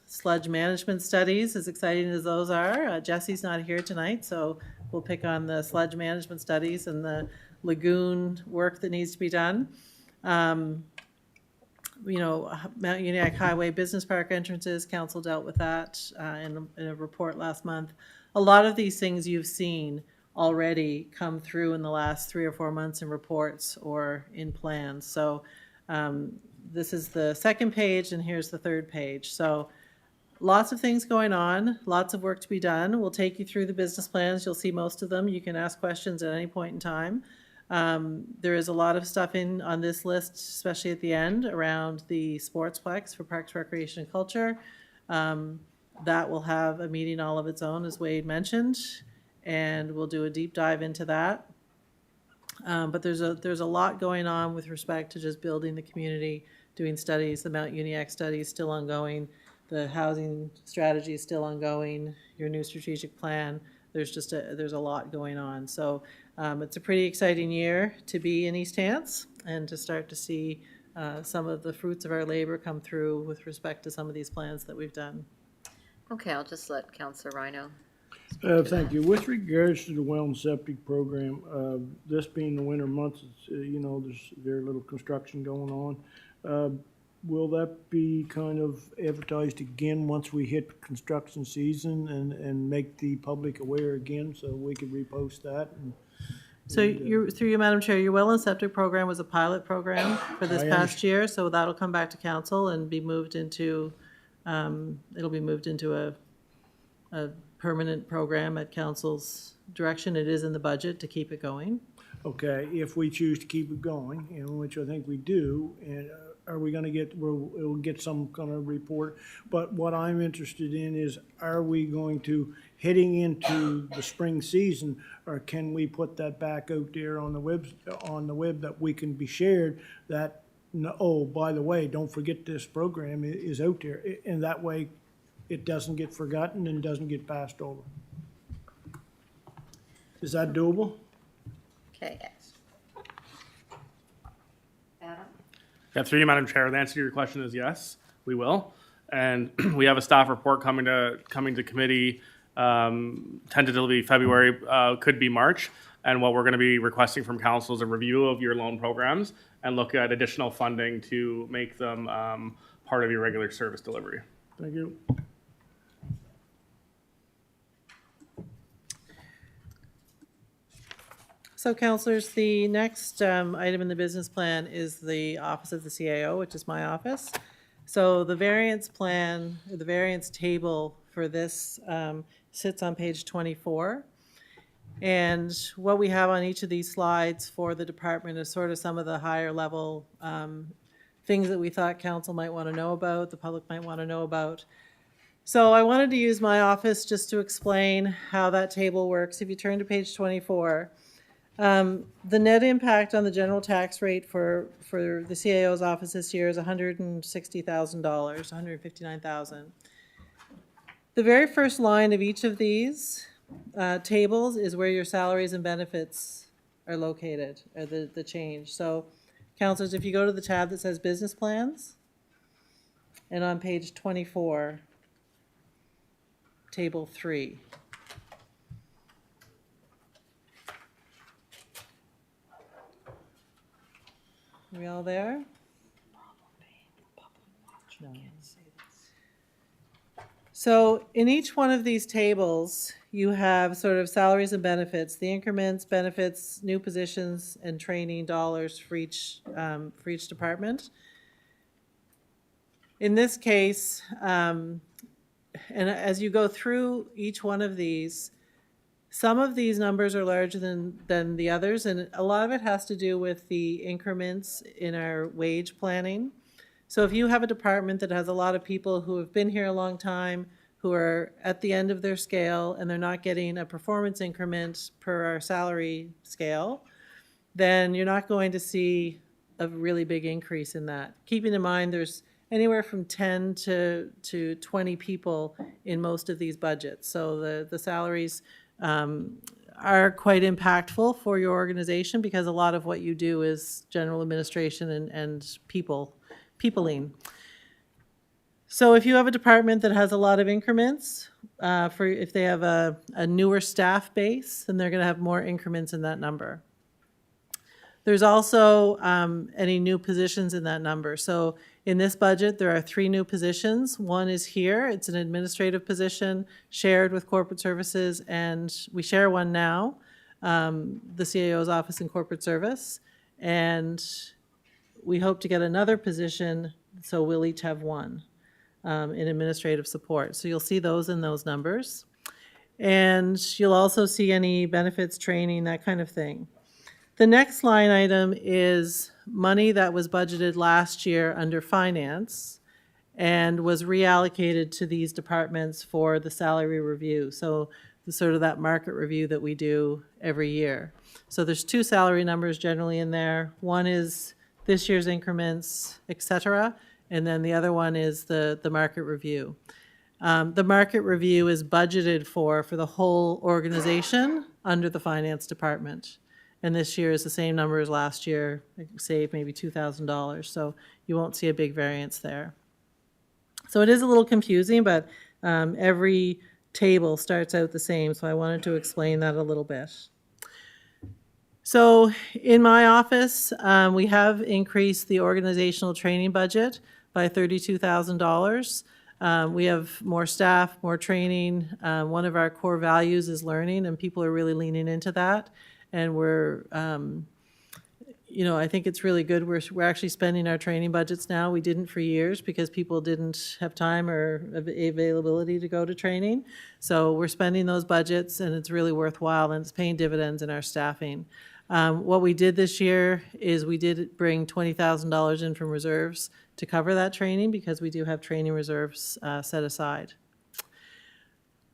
sludge management studies, as exciting as those are. Jesse's not here tonight, so we'll pick on the sludge management studies and the lagoon work that needs to be done. Mount Uniacke Highway Business Park entrances, council dealt with that in a report last month. A lot of these things you've seen already come through in the last 3 or 4 months in reports or in plans. So this is the second page, and here's the third page. So lots of things going on, lots of work to be done. We'll take you through the business plans. You'll see most of them. You can ask questions at any point in time. There is a lot of stuff on this list, especially at the end, around the Sportsplex for Parks, Recreation, and Culture. That will have a meeting all of its own, as Wade mentioned, and we'll do a deep dive into that. But there's a lot going on with respect to just building the community, doing studies. The Mount Uniacke study is still ongoing. The housing strategy is still ongoing. Your new strategic plan. There's a lot going on. So it's a pretty exciting year to be in East Hants and to start to see some of the fruits of our labor come through with respect to some of these plans that we've done. Okay, I'll just let Counselor Rhino. Thank you. With regards to the well and septic program, this being the winter months, it's, there's very little construction going on. Will that be kind of advertised again once we hit construction season and make the public aware again so we can repost that? So through you, Madam Chair, your well and septic program was a pilot program for this past year, so that'll come back to council and be moved into, it'll be moved into a permanent program at council's direction. It is in the budget to keep it going. Okay, if we choose to keep it going, which I think we do, and are we gonna get, we'll get some kind of report? But what I'm interested in is, are we going to, heading into the spring season, or can we put that back out there on the web that we can be shared, that, oh, by the way, don't forget this program is out there, and that way it doesn't get forgotten and doesn't get passed over. Is that doable? Okay. Adam? Yeah, through you, Madam Chair, the answer to your question is yes, we will. And we have a staff report coming to committee, tentatively February, could be March. And what we're going to be requesting from council is a review of your loan programs and look at additional funding to make them part of your regular service delivery. Thank you. So councillors, the next item in the business plan is the office of the CAO, which is my office. So the variance plan, the variance table for this sits on page 24. And what we have on each of these slides for the department is sort of some of the higher level things that we thought council might want to know about, the public might want to know about. So I wanted to use my office just to explain how that table works. If you turn to page 24, the net impact on the general tax rate for the CAO's office this year is $160,000, $159,000. The very first line of each of these tables is where your salaries and benefits are located, or the change. So, councilors, if you go to the tab that says business plans, and on page 24, table 3. Are we all there? No. So in each one of these tables, you have sort of salaries and benefits, the increments, benefits, new positions, and training dollars for each department. In this case, and as you go through each one of these, some of these numbers are larger than the others, and a lot of it has to do with the increments in our wage planning. So if you have a department that has a lot of people who have been here a long time, who are at the end of their scale, and they're not getting a performance increment per our salary scale, then you're not going to see a really big increase in that. Keeping in mind there's anywhere from 10 to 20 people in most of these budgets. So the salaries are quite impactful for your organization because a lot of what you do is general administration and peopling. So if you have a department that has a lot of increments, if they have a newer staff base, then they're going to have more increments in that number. There's also any new positions in that number. So in this budget, there are 3 new positions. One is here. It's an administrative position shared with corporate services, and we share one now, the CAO's office in corporate service. And we hope to get another position, so we'll each have one in administrative support. So you'll see those in those numbers. And you'll also see any benefits, training, that kind of thing. The next line item is money that was budgeted last year under finance and was reallocated to these departments for the salary review. So the sort of that market review that we do every year. So there's 2 salary numbers generally in there. One is this year's increments, et cetera, and then the other one is the market review. The market review is budgeted for the whole organization under the finance department. and this year is the same number as last year, save maybe $2,000. So you won't see a big variance there. So it is a little confusing, but every table starts out the same, so I wanted to explain that a little bit. So in my office, we have increased the organizational training budget by $32,000. We have more staff, more training. One of our core values is learning, and people are really leaning into that. And we're, I think it's really good. We're actually spending our training budgets now. We didn't for years because people didn't have time or availability to go to training. So we're spending those budgets, and it's really worthwhile, and it's paying dividends in our staffing. What we did this year is we did bring $20,000 in from reserves to cover that training because we do have training reserves set aside.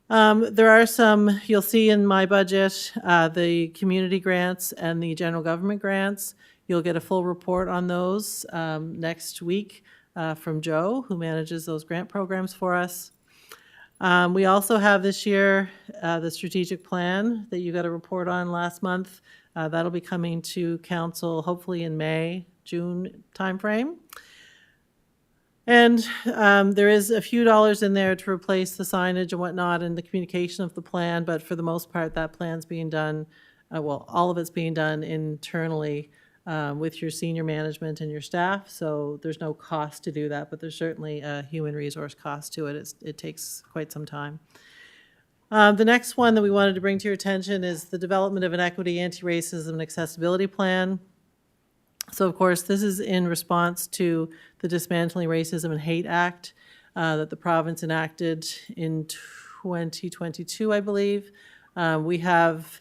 There are some, you'll see in my budget, the community grants and the general government grants. You'll get a full report on those next week from Joe, who manages those grant programs for us. We also have this year the strategic plan that you got a report on last month. That'll be coming to council hopefully in May, June timeframe. And there is a few dollars in there to replace the signage and whatnot and the communication of the plan, but for the most part, that plan's being done, all of it's being done internally with your senior management and your staff, so there's no cost to do that, but there's certainly a human resource cost to it. It takes quite some time. The next one that we wanted to bring to your attention is the development of an equity, anti-racism, and accessibility plan. So, of course, this is in response to the Dismantling Racism and Hate Act that the province enacted in 2022, I believe. We have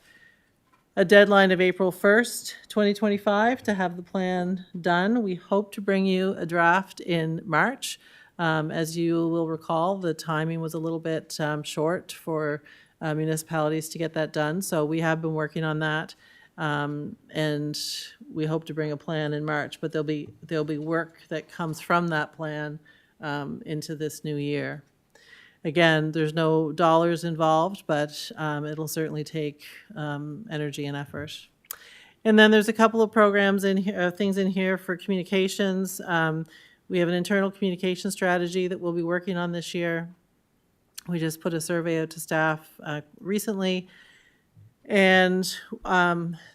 a deadline of April 1st, 2025 to have the plan done. We hope to bring you a draft in March. As you will recall, the timing was a little bit short for municipalities to get that done, so we have been working on that. And we hope to bring a plan in March, but there'll be work that comes from that plan into this new year. Again, there's no dollars involved, but it'll certainly take energy and effort. And then there's a couple of programs in here, things in here for communications. We have an internal communication strategy that we'll be working on this year. We just put a survey out to staff recently. And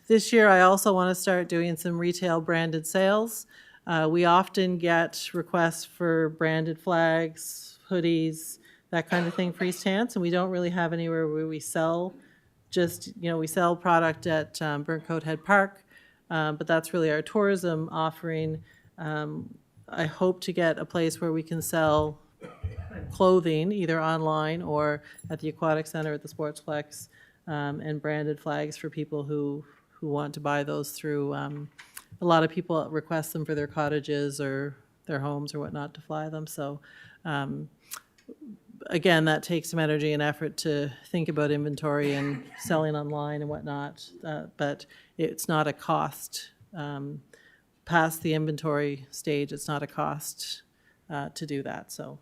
this year, I also want to start doing some retail branded sales. We often get requests for branded flags, hoodies, that kind of thing for East Hants, and we don't really have anywhere where we sell we sell product at Burncoat Head Park, but that's really our tourism offering. I hope to get a place where we can sell clothing, either online or at the Aquatic Center at the Sportsplex, and branded flags for people who want to buy those through. A lot of people request them for their cottages or their homes or whatnot to fly them. So again, that takes some energy and effort to think about inventory and selling online and whatnot, but it's not a cost. Past the inventory stage, it's not a cost to do that. So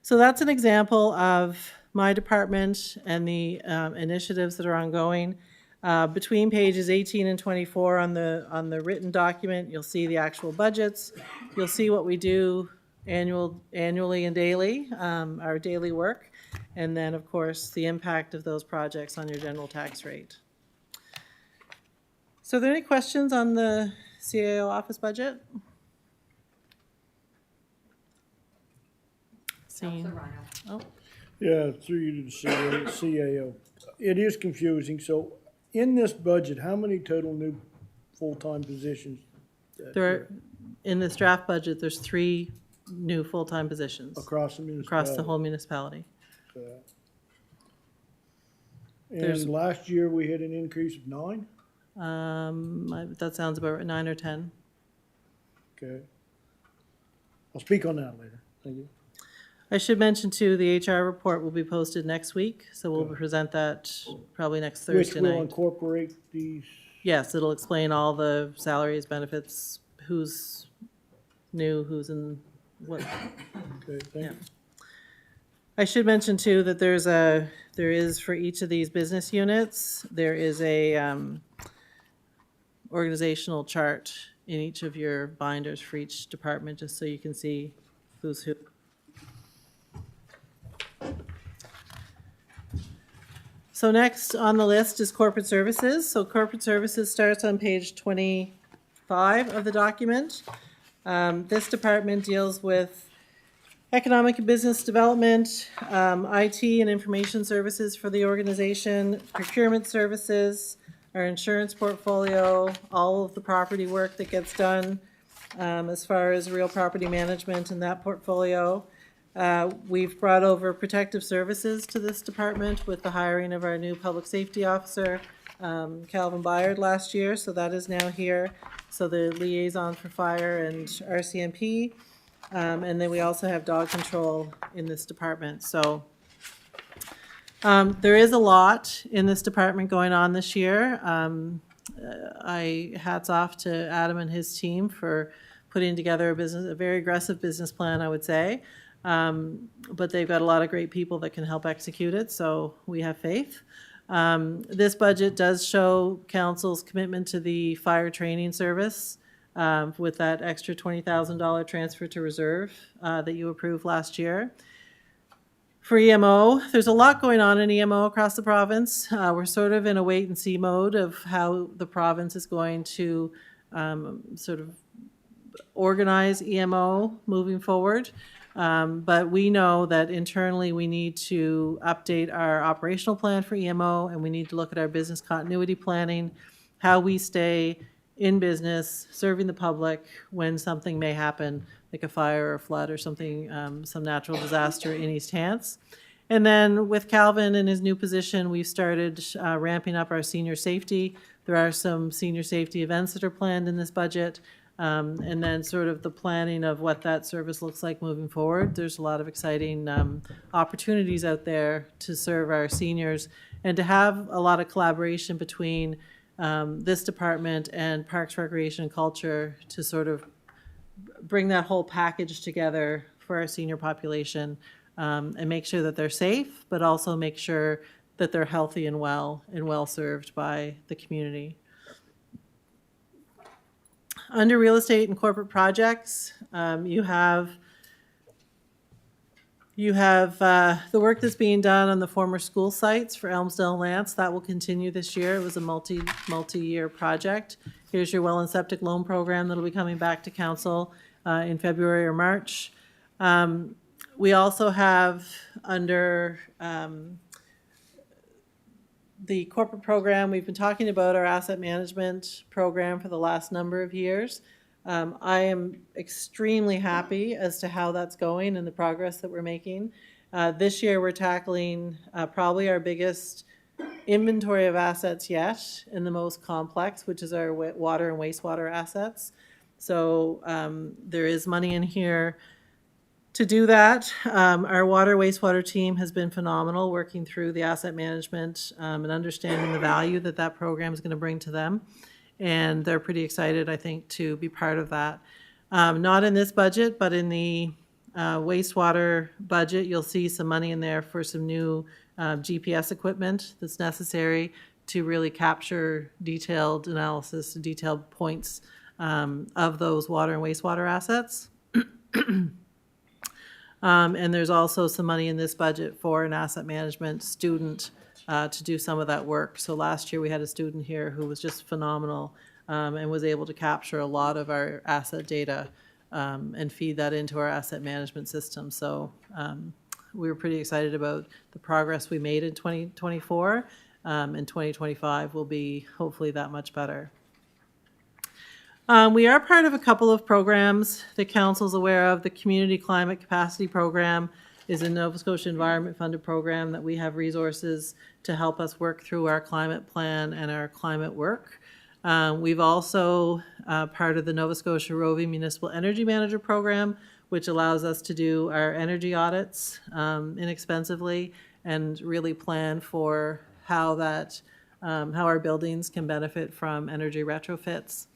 that's an example of my department and the initiatives that are ongoing. Between pages 18 and 24 on the written document, you'll see the actual budgets. You'll see what we do annually and daily, our daily work, and then, of course, the impact of those projects on your general tax rate. So are there any questions on the CAO office budget? Oh. Yeah, through you to the CAO. It is confusing. So in this budget, how many total new full-time positions? In this draft budget, there's 3 new full-time positions. Across the municipality? Across the whole municipality. And last year, we had an increase of 9? That sounds about right, 9 or 10. Okay. I'll speak on that later. Thank you. I should mention too, the HR report will be posted next week, so we'll present that probably next Thursday night. Which will incorporate these? Yes, it'll explain all the salaries, benefits, who's new, who's in what. Okay, thank you. I should mention too that there is for each of these business units, there is a organizational chart in each of your binders for each department, just so you can see who's who. So next on the list is corporate services. So corporate services starts on page 25 of the document. This department deals with economic and business development, IT and information services for the organization, procurement services, our insurance portfolio, all of the property work that gets done as far as real property management in that portfolio. We've brought over protective services to this department with the hiring of our new public safety officer, Calvin Byard, last year, so that is now here. So the liaison for fire and RCMP. And then we also have dog control in this department. So there is a lot in this department going on this year. Hats off to Adam and his team for putting together a very aggressive business plan, I would say. But they've got a lot of great people that can help execute it, so we have faith. This budget does show council's commitment to the fire training service with that extra $20,000 transfer to reserve that you approved last year. For EMO, there's a lot going on in EMO across the province. We're sort of in a wait and see mode of how the province is going to sort of organize EMO moving forward. But we know that internally we need to update our operational plan for EMO, and we need to look at our business continuity planning, how we stay in business, serving the public when something may happen, like a fire or a flood or something, some natural disaster in East Hants. And then with Calvin in his new position, we've started ramping up our senior safety. There are some senior safety events that are planned in this budget. And then sort of the planning of what that service looks like moving forward. There's a lot of exciting opportunities out there to serve our seniors and to have a lot of collaboration between this department and Parks, Recreation and Culture to sort of bring that whole package together for our senior population and make sure that they're safe, but also make sure that they're healthy and well served by the community. Under real estate and corporate projects, you have the work that's being done on the former school sites for Elmsdale and Lance. That will continue this year. It was a multi-year project. Here's your well and septic loan program that'll be coming back to council in February or March. We also have under the corporate program, we've been talking about our asset management program for the last number of years. I am extremely happy as to how that's going and the progress that we're making. This year we're tackling probably our biggest inventory of assets yet and the most complex, which is our water and wastewater assets. So there is money in here to do that. Our water wastewater team has been phenomenal working through the asset management and understanding the value that that program is going to bring to them. And they're pretty excited, I think, to be part of that. Not in this budget, but in the wastewater budget, you'll see some money in there for some new GPS equipment that's necessary to really capture detailed analysis, detailed points of those water and wastewater assets. And there's also some money in this budget for an asset management student to do some of that work. So last year we had a student here who was just phenomenal and was able to capture a lot of our asset data and feed that into our asset management system. So we were pretty excited about the progress we made in 2024, and 2025 will be hopefully that much better. We are part of a couple of programs that Council's aware of. The Community Climate Capacity Program is a Nova Scotia Environment Funded program that we have resources to help us work through our climate plan and our climate work. We've also part of the Nova Scotia Roving Municipal Energy Manager Program, which allows us to do our energy audits inexpensively and really plan for how our buildings can benefit from energy retrofits.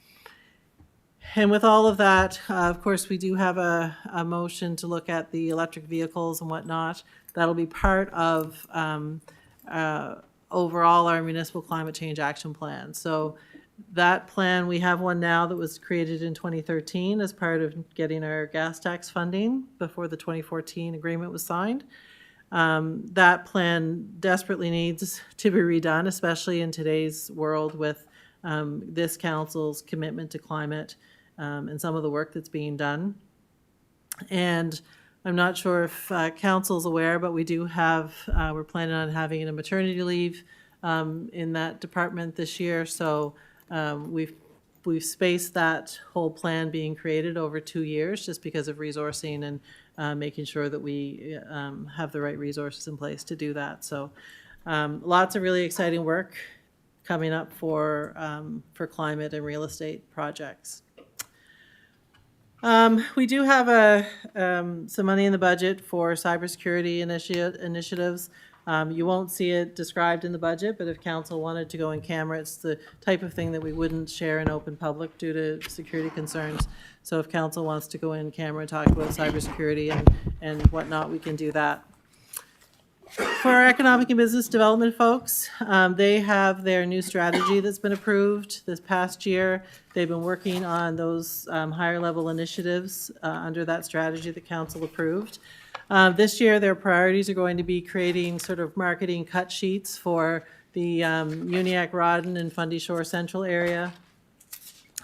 And with all of that, of course, we do have a motion to look at the electric vehicles and whatnot. that'll be part of overall our municipal climate change action plan. So that plan, we have one now that was created in 2013 as part of getting our gas tax funding before the 2014 agreement was signed. That plan desperately needs to be redone, especially in today's world with this council's commitment to climate and some of the work that's being done. And I'm not sure if council's aware, but we do have, we're planning on having a maternity leave in that department this year. So we've spaced that whole plan being created over 2 years just because of resourcing and making sure that we have the right resources in place to do that. So lots of really exciting work coming up for climate and real estate projects. We do have some money in the budget for cybersecurity initiatives. You won't see it described in the budget, but if council wanted to go in camera, it's the type of thing that we wouldn't share in open public due to security concerns. So if council wants to go in camera and talk about cybersecurity and whatnot, we can do that. For our economic and business development folks, they have their new strategy that's been approved this past year. They've been working on those higher level initiatives under that strategy that council approved. This year, their priorities are going to be creating sort of marketing cut sheets for the Uniacke, Rawdon, and Fundy Shore Central area.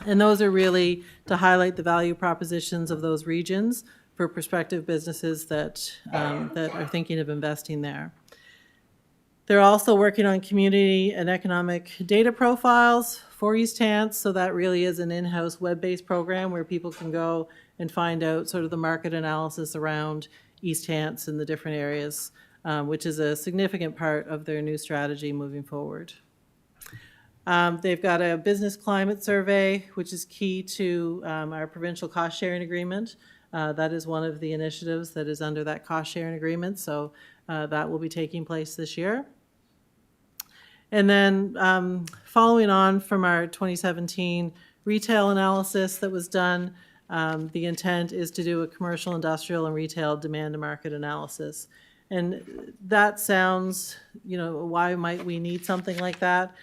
And those are really to highlight the value propositions of those regions for prospective businesses that are thinking of investing there. They're also working on community and economic data profiles for East Hants, so that really is an in-house web-based program where people can go and find out sort of the market analysis around East Hants and the different areas, which is a significant part of their new strategy moving forward. They've got a business climate survey, which is key to our provincial cost-sharing agreement. That is one of the initiatives that is under that cost-sharing agreement, so that will be taking place this year. And then following on from our 2017 retail analysis that was done, the intent is to do a commercial, industrial, and retail demand to market analysis. And that sounds, why might we need something like that?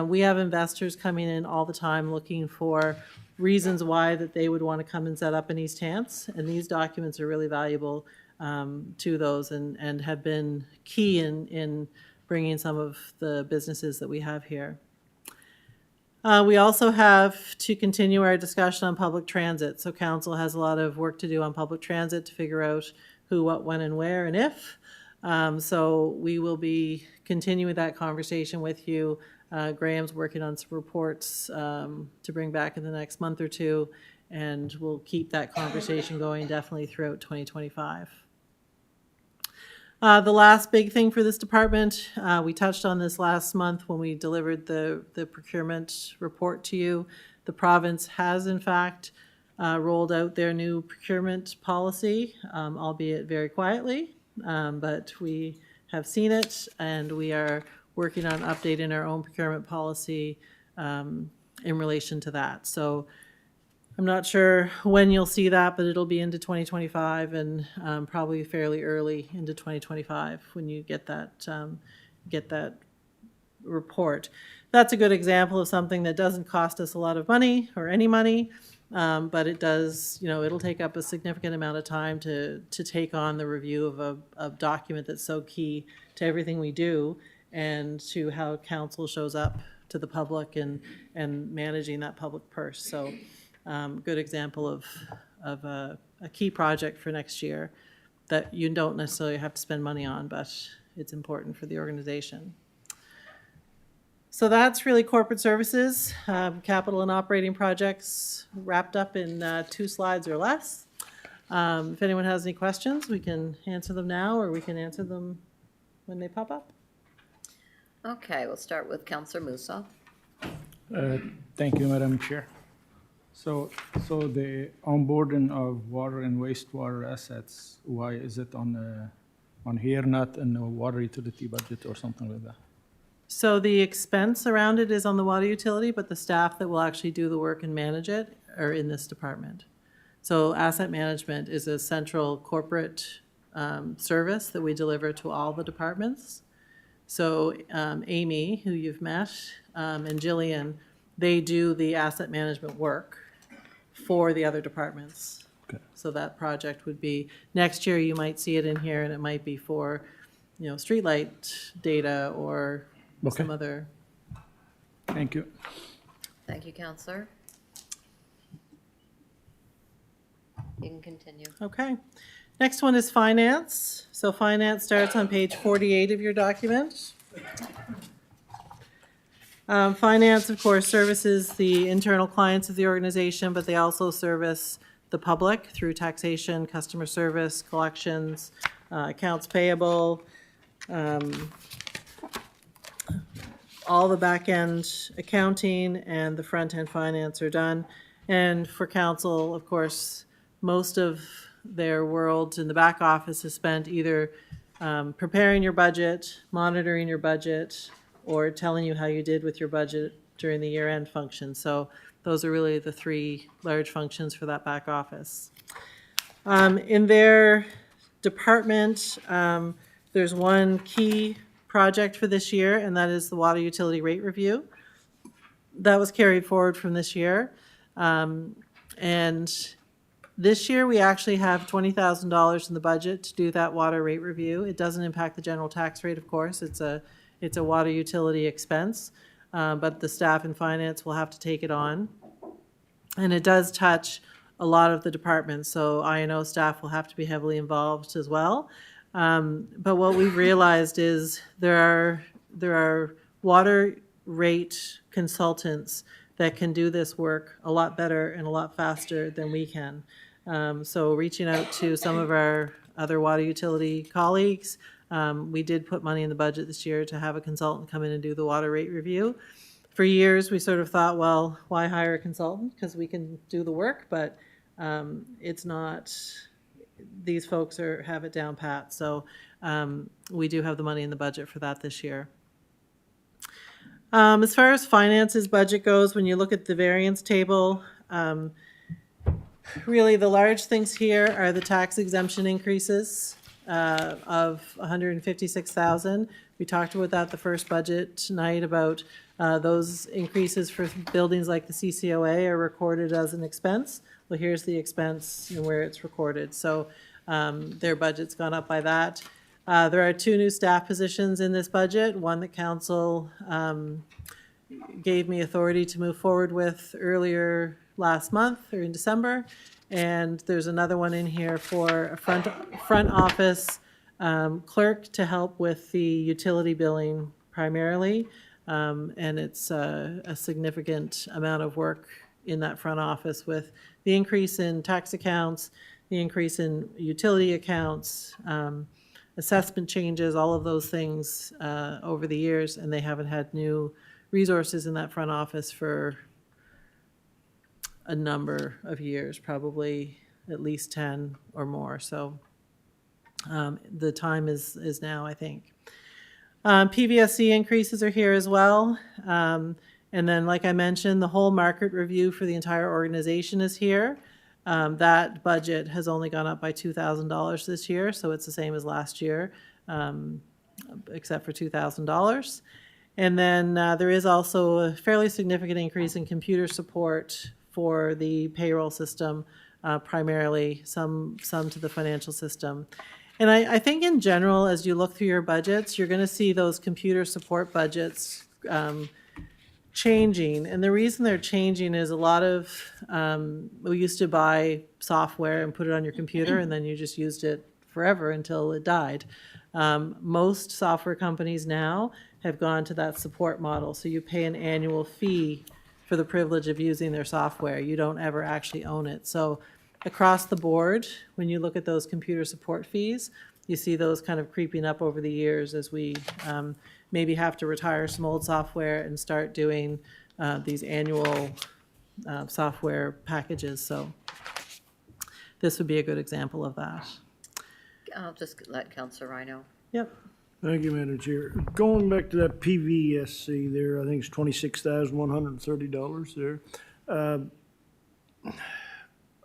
We have investors coming in all the time looking for reasons why that they would want to come and set up in East Hants, and these documents are really valuable to those and have been key in bringing some of the businesses that we have here. We also have to continue our discussion on public transit. So council has a lot of work to do on public transit to figure out who, what, when, and where, and if. So we will be continuing that conversation with you. Graham's working on some reports to bring back in the next month or two, and we'll keep that conversation going definitely throughout 2025. The last big thing for this department, we touched on this last month when we delivered the procurement report to you. The province has, in fact, rolled out their new procurement policy, albeit very quietly, but we have seen it, and we are working on updating our own procurement policy in relation to that. So I'm not sure when you'll see that, but it'll be into 2025 and probably fairly early into 2025 when you get that report. That's a good example of something that doesn't cost us a lot of money or any money, but it does, it'll take up a significant amount of time to take on the review of a document that's so key to everything we do and to how council shows up to the public and managing that public purse. So good example of a key project for next year that you don't necessarily have to spend money on, but it's important for the organization. So that's really corporate services, capital and operating projects wrapped up in 2 slides or less. If anyone has any questions, we can answer them now or we can answer them when they pop up. Okay, we'll start with Councillor Musa. Thank you, Madam Chair. So the onboarding of water and wastewater assets, why is it on here, not in the water utility budget or something like that? So the expense around it is on the water utility, but the staff that will actually do the work and manage it are in this department. So asset management is a central corporate service that we deliver to all the departments. So Amy, who you've met, and Jillian, they do the asset management work for the other departments. So that project would be, next year you might see it in here, and it might be for, streetlight data or some other. Thank you. Thank you, Counselor. You can continue. Okay. Next one is finance. So finance starts on page 48 of your document. Finance, of course, services the internal clients of the organization, but they also service the public through taxation, customer service, collections, accounts payable, all the back-end accounting and the front-end finance are done. And for council, of course, most of their world in the back office is spent either preparing your budget, monitoring your budget, or telling you how you did with your budget during the year-end function. So those are really the three large functions for that back office. In their department, there's one key project for this year, and that is the water utility rate review. That was carried forward from this year. And this year, we actually have $20,000 in the budget to do that water rate review. It doesn't impact the general tax rate, of course. It's a water utility expense, but the staff and finance will have to take it on. And it does touch a lot of the departments, so I&O staff will have to be heavily involved as well. But what we've realized is there are water rate consultants that can do this work a lot better and a lot faster than we can. So reaching out to some of our other water utility colleagues, we did put money in the budget this year to have a consultant come in and do the water rate review. For years, we sort of thought, well, why hire a consultant? Because we can do the work, but it's not, these folks have it down pat. So we do have the money in the budget for that this year. As far as finances budget goes, when you look at the variance table, really the large things here are the tax exemption increases of $156,000. We talked about that the first budget tonight, about those increases for buildings like the CCOA are recorded as an expense. Well, here's the expense and where it's recorded. So their budget's gone up by that. There are 2 new staff positions in this budget, one that council gave me authority to move forward with earlier last month or in December. And there's another one in here for a front office clerk to help with the utility billing primarily. And it's a significant amount of work in that front office with the increase in tax accounts, the increase in utility accounts, assessment changes, all of those things over the years, and they haven't had new resources in that front office for a number of years, probably at least 10 or more. So the time is now, I think. PVSC increases are here as well. And then, like I mentioned, the whole market review for the entire organization is here. That budget has only gone up by $2,000 this year, so it's the same as last year, except for $2,000. And then there is also a fairly significant increase in computer support for the payroll system, primarily, some to the financial system. And I think in general, as you look through your budgets, you're going to see those computer support budgets changing. And the reason they're changing is a lot of, we used to buy software and put it on your computer, and then you just used it forever until it died. Most software companies now have gone to that support model. So you pay an annual fee for the privilege of using their software. You don't ever actually own it. So across the board, when you look at those computer support fees, you see those kind of creeping up over the years as we maybe have to retire some old software and start doing these annual software packages. So this would be a good example of that. I'll just let Councillor Rhino. Yep. Thank you, Madam Chair. Going back to that PVSC there, I think it's $26,130 there.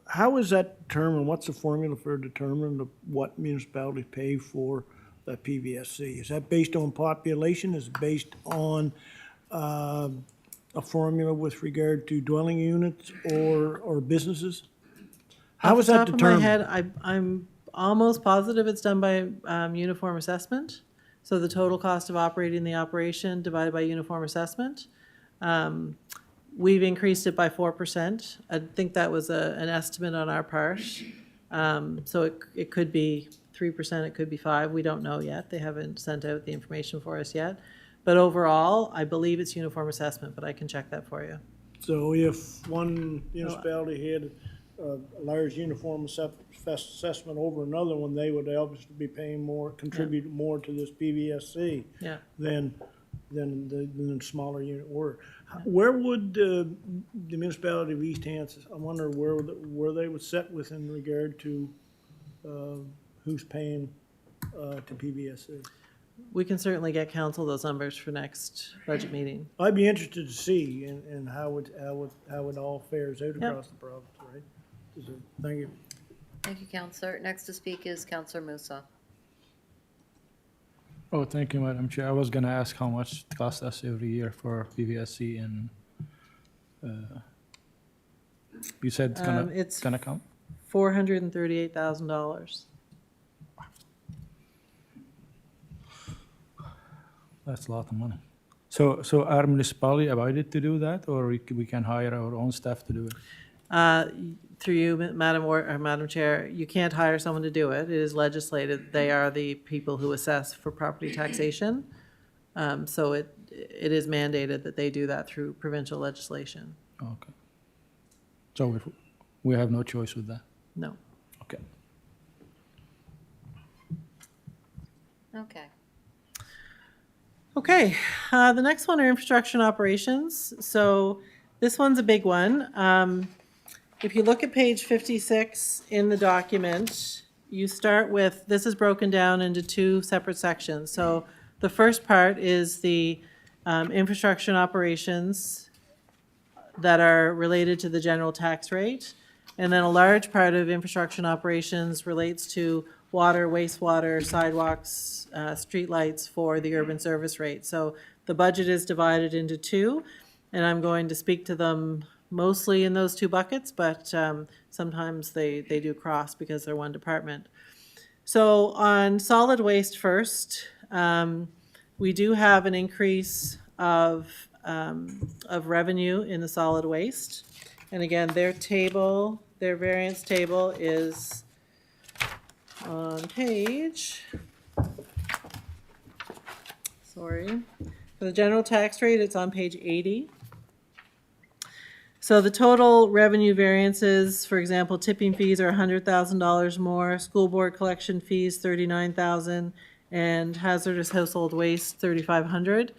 how is that determined? What's the formula for determining what municipalities pay for the PVSC? Is that based on population? Is it based on a formula with regard to dwelling units or businesses? How is that Off the top of my determined? head, I'm almost positive it's done by uniform assessment. So the total cost of operating the operation divided by uniform assessment. We've increased it by 4%. I think that was an estimate on our part. So it could be 3%, it could be 5%. We don't know yet. They haven't sent out the information for us yet. But overall, I believe it's uniform assessment, but I can check that for you. So if one municipality had a large uniform assessment over another one, they would obviously be paying more, contribute more to this PVSC Yeah. than the smaller unit were. Where would the municipality of East Hanson, I wonder where they would set within regard to who's paying to PVSC? We can certainly get council those numbers for next budget meeting. I'd be interested to see and how it all fares out across the province, right? Thank you. Thank you, Counselor. Next to speak is Counselor Musa. Oh, thank you, Madam Chair. I was gonna ask how much it costs us every year for PVSC and, you said It's gonna come? $438,000. That's a lot of money. So our municipality abided to do that, or we can hire our own staff to do it? Through you, Madam Chair, you can't hire someone to do it. It is legislated. They are the people who assess for property taxation. So it is mandated that they do that through provincial legislation. Okay. So we have no choice with that? No. Okay. Okay. Okay, the next one are infrastructure and operations. So this one's a big one. If you look at page 56 in the document, you start with, this is broken down into two separate sections. So the first part is the infrastructure and operations that are related to the general tax rate. And then a large part of infrastructure and operations relates to water, wastewater, sidewalks, streetlights for the urban service rate. So the budget is divided into two, and I'm going to speak to them mostly in those two buckets, but sometimes they do cross because they're one department. So on solid waste first, we do have an increase of revenue in the solid waste. And again, their variance table is on page, for the general tax rate, it's on page 80. So the total revenue variances, for example, tipping fees are $100,000 more, school board collection fees $39,000, and hazardous household waste $3,500.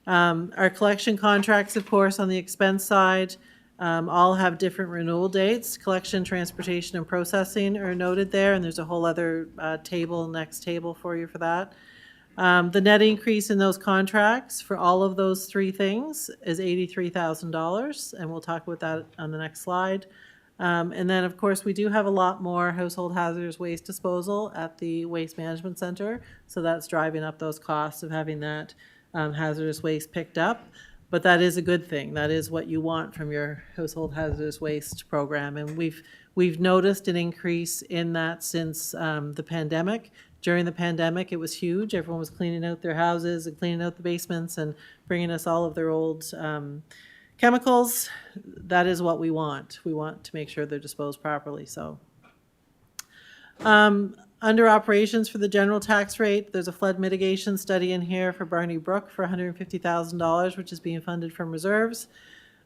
Our collection contracts, of course, on the expense side, all have different renewal dates. Collection, transportation, and processing are noted there, and there's a whole other next table for you for that. The net increase in those contracts for all of those three things is $83,000, and we'll talk about that on the next slide. And then, of course, we do have a lot more household hazardous waste disposal at the Waste Management Center, so that's driving up those costs of having that hazardous waste picked up. But that is a good thing. That is what you want from your household hazardous waste program. And we've noticed an increase in that since the pandemic. During the pandemic, it was huge. Everyone was cleaning out their houses and cleaning out the basements and bringing us all of their old chemicals. That is what we want. We want to make sure they're disposed properly. So under operations for the general tax rate, there's a flood mitigation study in here for Barney Brook for $150,000, which is being funded from reserves.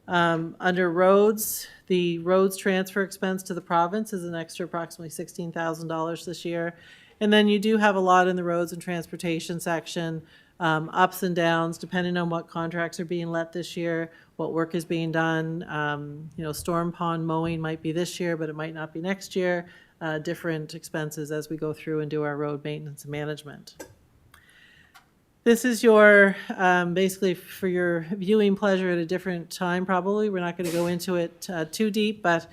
Under roads, the roads transfer expense to the province is an extra approximately $16,000 this year. And then you do have a lot in the roads and transportation section, ups and downs, depending on what contracts are being let this year, what work is being done. Storm pond mowing might be this year, but it might not be next year. Different expenses as we go through and do our road maintenance and management. This is your, basically for your viewing pleasure at a different time probably. We're not going to go into it too deep, but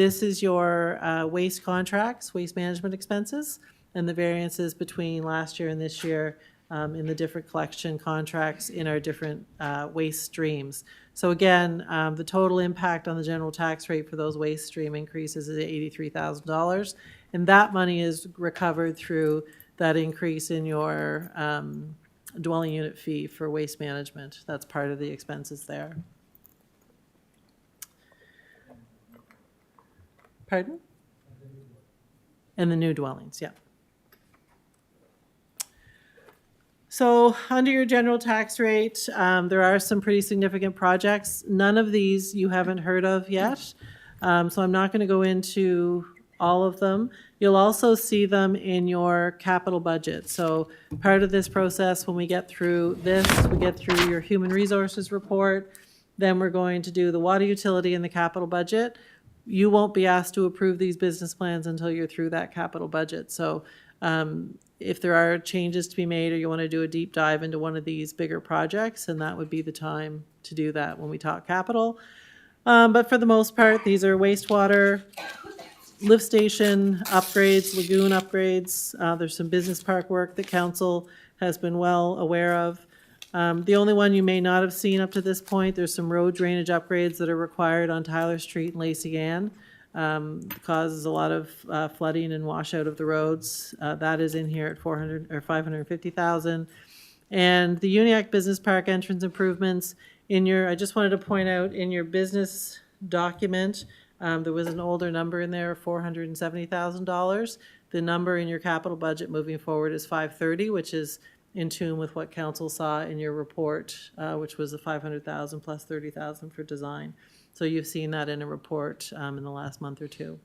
This is your waste contracts, waste management expenses, and the variances between last year and this year in the different collection contracts in our different waste streams. So again, the total impact on the general tax rate for those waste stream increases is $83,000. And that money is recovered through that increase in your dwelling unit fee for waste management. That's part of the expenses there. Pardon? And the new dwellings, yeah. So under your general tax rate, there are some pretty significant projects. None of these you haven't heard of yet. So I'm not going to go into all of them. You'll also see them in your capital budget. So part of this process, when we get through this, we get through your human resources report, then we're going to do the water utility and the capital budget. You won't be asked to approve these business plans until you're through that capital budget. So if there are changes to be made or you want to do a deep dive into one of these bigger projects, then that would be the time to do that when we talk capital. But for the most part, these are wastewater, lift station upgrades, lagoon upgrades. There's some business park work that council has been well aware of. The only one you may not have seen up to this point, there's some road drainage upgrades that are required on Tyler Street and Lacey Ann. Causes a lot of flooding and washout of the roads. That is in here at $550,000. And the Uniac Business Park entrance improvements in your, I just wanted to point out in your business document, there was an older number in there, $470,000. The number in your capital budget moving forward is $530,000, which is in tune with what council saw in your report, which was the $500,000 plus $30,000 for design. So you've seen that in a report in the last month or two.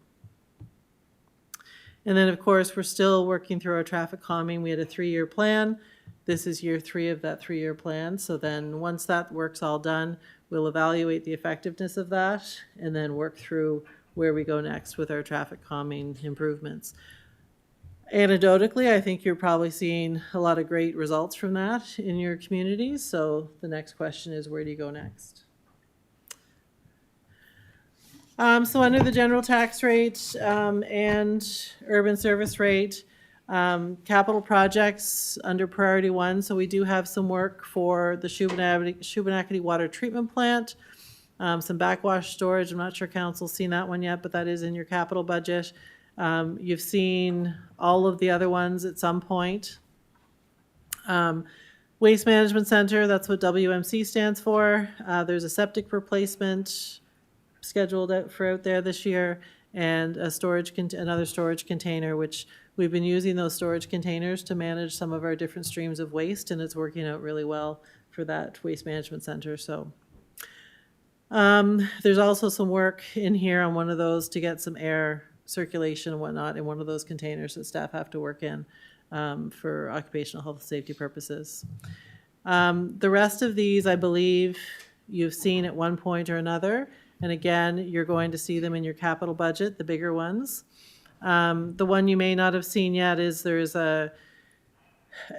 And then, of course, we're still working through our traffic calming. We had a 3-year plan. This is year 3 of that 3-year plan. So then once that work's all done, we'll evaluate the effectiveness of that and then work through where we go next with our traffic calming improvements. Anecdotally, I think you're probably seeing a lot of great results from that in your communities. So the next question is, where do you go next? So under the general tax rate and urban service rate, capital projects under priority 1. So we do have some work for the Shubenacadie water treatment plant, some backwash storage. I'm not sure council's seen that one yet, but that is in your capital budget. You've seen all of the other ones at some point. Waste Management Center, that's what WMC stands for. There's a septic replacement scheduled out there this year, and another storage container, which we've been using those storage containers to manage some of our different streams of waste, and it's working out really well for that Waste Management Center. So there's also some work in here on one of those to get some air circulation and whatnot in one of those containers that staff have to work in for occupational health and safety purposes. The rest of these, I believe, you've seen at one point or another. And again, you're going to see them in your capital budget, the bigger ones. The one you may not have seen yet is there's a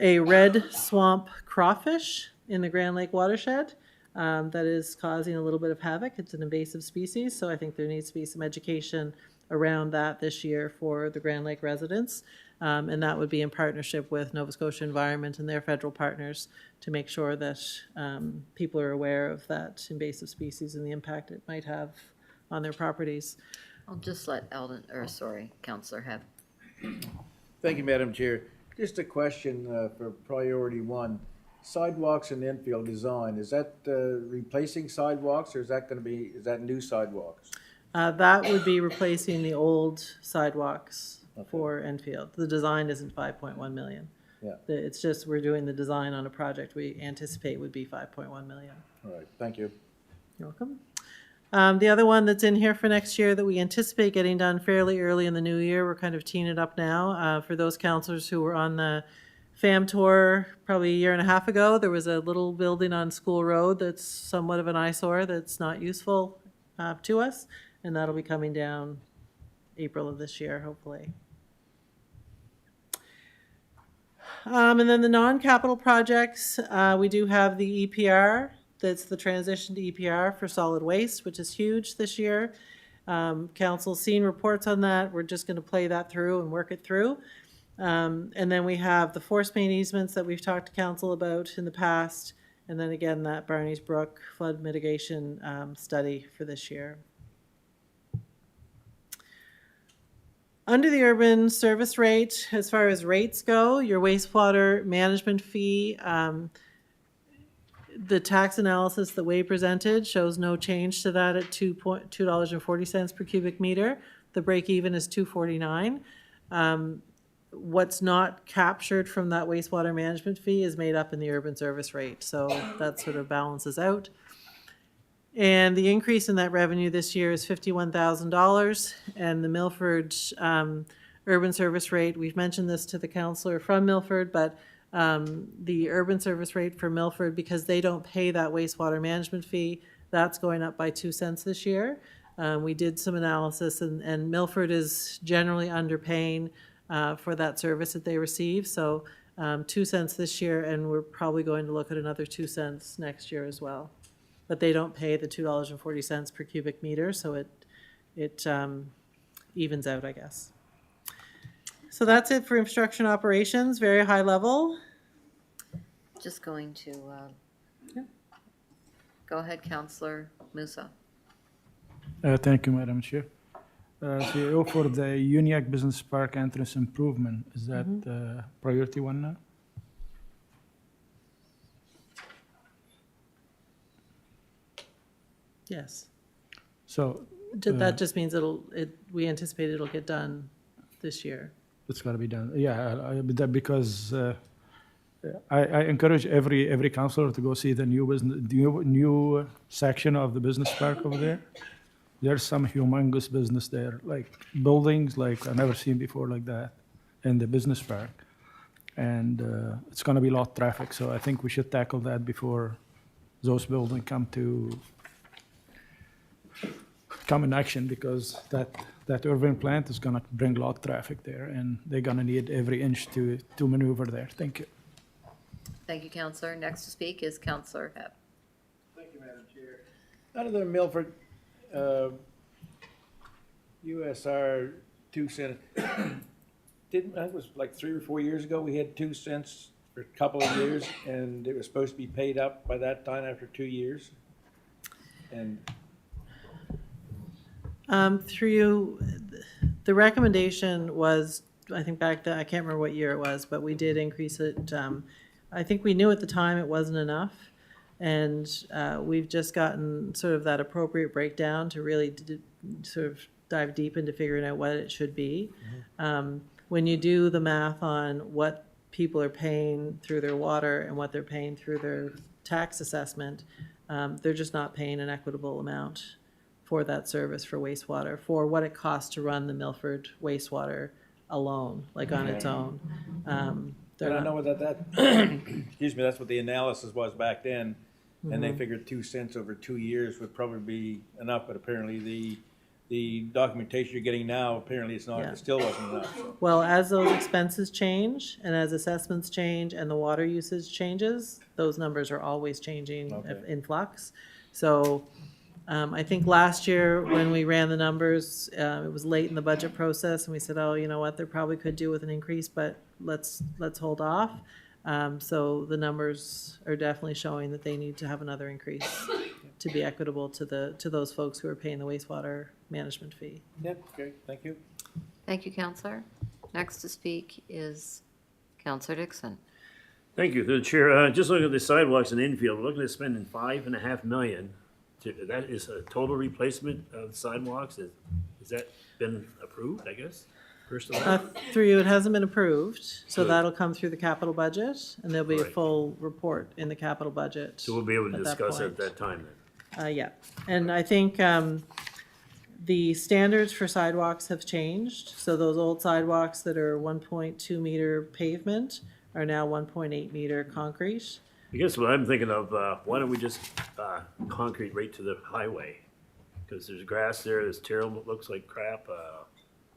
red swamp crawfish in the Grand Lake watershed that is causing a little bit of havoc. It's an invasive species, so I think there needs to be some education around that this year for the Grand Lake residents. And that would be in partnership with Nova Scotia Environment and their federal partners to make sure that people are aware of that invasive species and the impact it might have on their properties. I'll just let Councillor have. Thank you, Madam Chair. Just a question for priority 1. Sidewalks and infield design, is that replacing sidewalks or is that going to be, is that new sidewalks? That would be replacing the old sidewalks for Enfield. The design isn't 5.1 million. Yeah. It's just we're doing the design on a project we anticipate would be 5.1 million. All right, thank you. You're welcome. The other one that's in here for next year that we anticipate getting done fairly early in the new year, we're kind of teeing it up now. For those councillors who were on the FAM tour probably a year and a half ago, there was a little building on School Road that's somewhat of an eyesore that's not useful to us, and that'll be coming down April of this year, hopefully. And then the non-capital projects, we do have the EPR, that's the transition to EPR for solid waste, which is huge this year. Council's seen reports on that. We're just going to play that through and work it through. And then we have the force main easements that we've talked to council about in the past. And then again, that Barney's Brook flood mitigation study for this year. Under the urban service rate, as far as rates go, your wastewater management fee, the tax analysis that Wade presented shows no change to that at $2.40 per cubic meter. The break even is $2.49. What's not captured from that wastewater management fee is made up in the urban service rate, so that sort of balances out. And the increase in that revenue this year is $51,000, and the Milford urban service rate, we've mentioned this to the councillor from Milford, but the urban service rate for Milford, because they don't pay that wastewater management fee, that's going up by 2 cents this year. We did some analysis, and Milford is generally underpaying for that service that they receive. So 2 cents this year, and we're probably going to look at another 2 cents next year as well. But they don't pay the $2.40 per cubic meter, so it evens out, I guess. So that's it for infrastructure and operations, very high level. Just going to, go ahead, Councillor Musa. Thank you, Madam Chair. So for the Uniac Business Park entrance improvement, is that priority one now? Yes. So That just means we anticipate it'll get done this year. it's got to be done. Yeah, because I encourage every councillor to go see the new section of the business park over there. There's some humongous business there, like buildings like I've never seen before like that in the business park. And it's going to be a lot of traffic, so I think we should tackle that before those buildings come in action, because that urban plant is going to bring a lot of traffic there, and they're going to need every inch to maneuver there. Thank you. Thank you, Councillor. Next to speak is Councillor Hebb. Thank you, Madam Chair. Out of the Milford USR 2 cent, I think it was like 3 or 4 years ago, we had 2 cents for a couple of years, and it was supposed to be paid up by that time after 2 years. And through you, the recommendation was, I think back then, I can't remember what year it was, but we did increase it. I think we knew at the time it wasn't enough, and we've just gotten sort of that appropriate breakdown to really sort of dive deep into figuring out what it should be. When you do the math on what people are paying through their water and what they're paying through their tax assessment, they're just not paying an equitable amount for that service for wastewater, for what it costs to run the Milford wastewater alone, like on its own. I don't know whether that, excuse me, that's what the analysis was back then, and they figured 2 cents over 2 years would probably be enough, but apparently the documentation you're getting now, apparently it's not, Yeah. it still wasn't enough. So. Well, as those expenses change and as assessments change and the water usage changes, those numbers are always changing in flux. So I think last year when we ran the numbers, it was late in the budget process, and we said, oh, you know what, they probably could do with an increase, but let's hold off. So the numbers are definitely showing that they need to have another increase to be equitable to those folks who are paying the wastewater management fee. Yeah, okay, thank you. Thank you, Councillor. Next to speak is Councillor Dixon. Thank you, through the chair. Just looking at the sidewalks in Enfield, we're looking at spending $5.5 million. That is a total replacement of sidewalks. Has that been approved, I guess, first of all? Through you, it hasn't been approved, so Good. that'll come through the capital budget, and there'll be a Right. full report in the capital budget. So we'll be able to at that discuss it at point. that time then. Yeah, and I think the standards for sidewalks have changed. So those old sidewalks that are 1.2 meter pavement are now 1.8 meter concrete. I guess what I'm thinking of, why don't we just concrete right to the highway? Because there's grass there that's terrible, it looks like crap.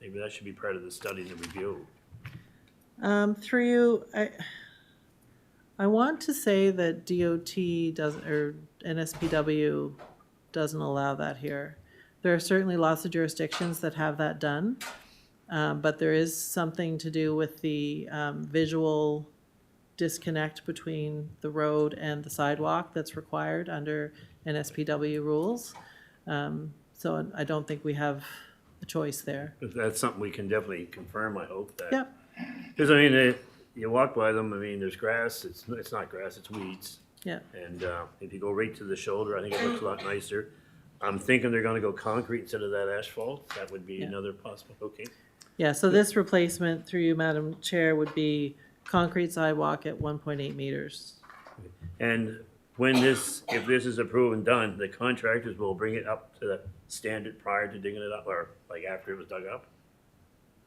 Maybe that should be part of the study and the review. Through you, I want to say that DOT doesn't, or NSPW doesn't allow that here. There are certainly lots of jurisdictions that have that done, but there is something to do with the visual disconnect between the road and the sidewalk that's required under NSPW rules. So I don't think we have a choice there. If that's something we can definitely confirm, I hope that. Yep. Because, I mean, you walk by them, I mean, there's grass, it's not grass, it's weeds. Yeah. And if you go right to the shoulder, I think it looks a lot nicer. I'm thinking they're gonna go concrete instead of that asphalt. That would be Yeah. another possible, okay. Yeah, so this replacement, through you, Madam Chair, would be concrete sidewalk at 1.8 meters. And when this, if this is approved and done, the contractors will bring it up to the standard prior to digging it up, or like after it was dug up?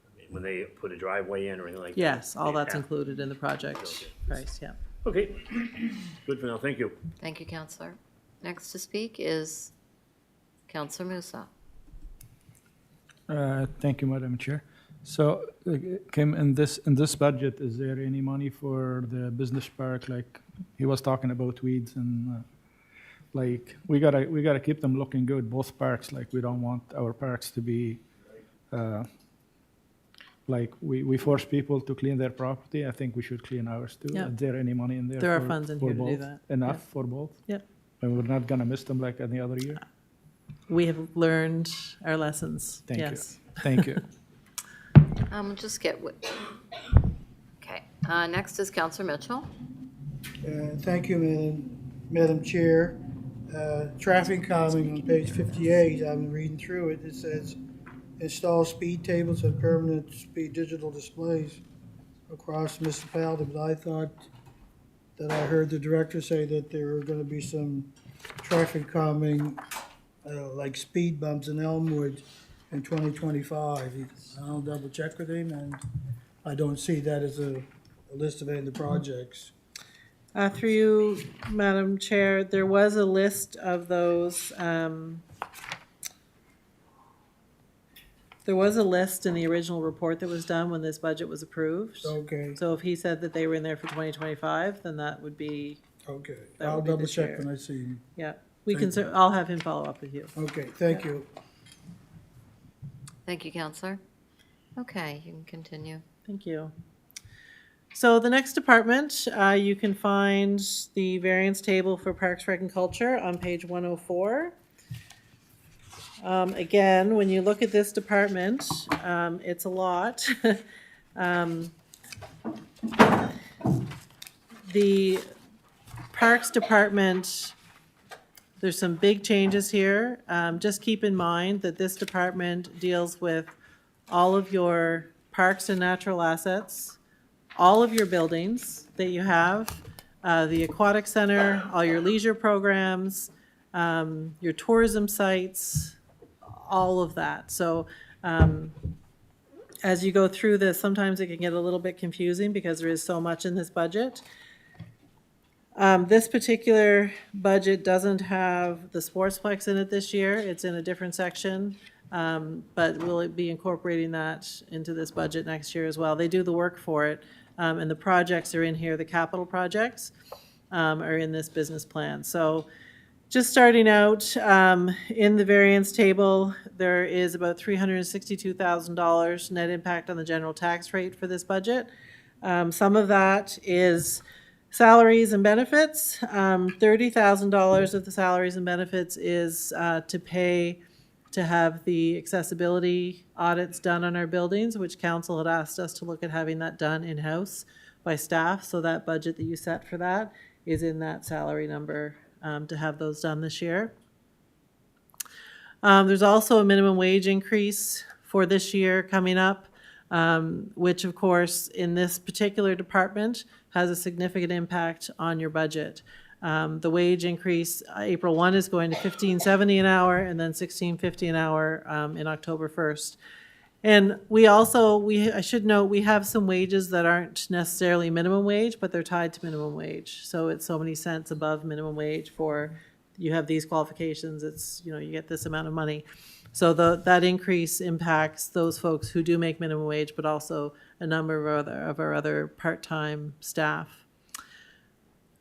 I mean, when they put a driveway in or anything like that? Yes, all they that's have- included in the project Okay. price, yeah. Okay, good for now, thank you. Thank you, Counselor. Next to speak is Counselor Musa. Thank you, Madam Chair. So, Kim, in this budget, is there any money for the business park? Like he was talking about weeds and like we gotta keep them looking good. Both parks, like we don't want our parks to be like we force people to clean their property. I think we should clean ours too. Yeah. Is there any money in there? There are for- funds in for here to do both? that. Enough Yeah. for both. Yep. And we're not gonna miss them like any other year. We have learned our lessons, Thank you. yes. Thank you. Just get, okay. Next is Counselor Mitchell. Thank you, Madam Chair. Traffic calming on page 58, I'm reading through it, it says, install speed tables and permanent speed digital displays across municipality, but I thought that I heard the director say that there were gonna be some traffic calming, like speed bumps in Elmwood in 2025. I'll double check with him, and I don't see that as a list of any of the projects. Through you, Madam Chair, there was a list of those, there was a list in the original report that was done when this budget was approved. Okay, So if he said that they were in there for 2025, then that would be, okay. That I'll would be double this check year. when I see him. yeah. We can, Thank I'll have him follow up with you. Okay, thank you. Thank you, Counselor. Okay, you can continue. Thank you. So the next department, you can find the variance table for Parks, Rec, and Culture on page 104. Again, when you look at this department, it's a lot. The Parks Department, there's some big changes here. Just keep in mind that this department deals with all of your parks and natural assets, all of your buildings that you have, the aquatic center, all your leisure programs, your tourism sites, all of that. So as you go through this, sometimes it can get a little bit confusing because there is so much in this budget. This particular budget doesn't have the sportsplex in it this year. It's in a different section. But we'll be incorporating that into this budget next year as well. They do the work for it, and the projects are in here. The capital projects are in this business plan. So just starting out, in the variance table, there is about $362,000 net impact on the general tax rate for this budget. Some of that is salaries and benefits. $30,000 of the salaries and benefits is to pay to have the accessibility audits done on our buildings, which council had asked us to look at having that done in-house by staff. So that budget that you set for that is in that salary number to have those done this year. There's also a minimum wage increase for this year coming up, which of course in this particular department has a significant impact on your budget. The wage increase, April 1 is going to $15.70 an hour and then $16.50 an hour in October 1st. And we also, I should note, we have some wages that aren't necessarily minimum wage, but they're tied to minimum wage. So it's so many cents above minimum wage for, you have these qualifications, it's, you get this amount of money. So that increase impacts those folks who do make minimum wage, but also a number of our other part-time staff.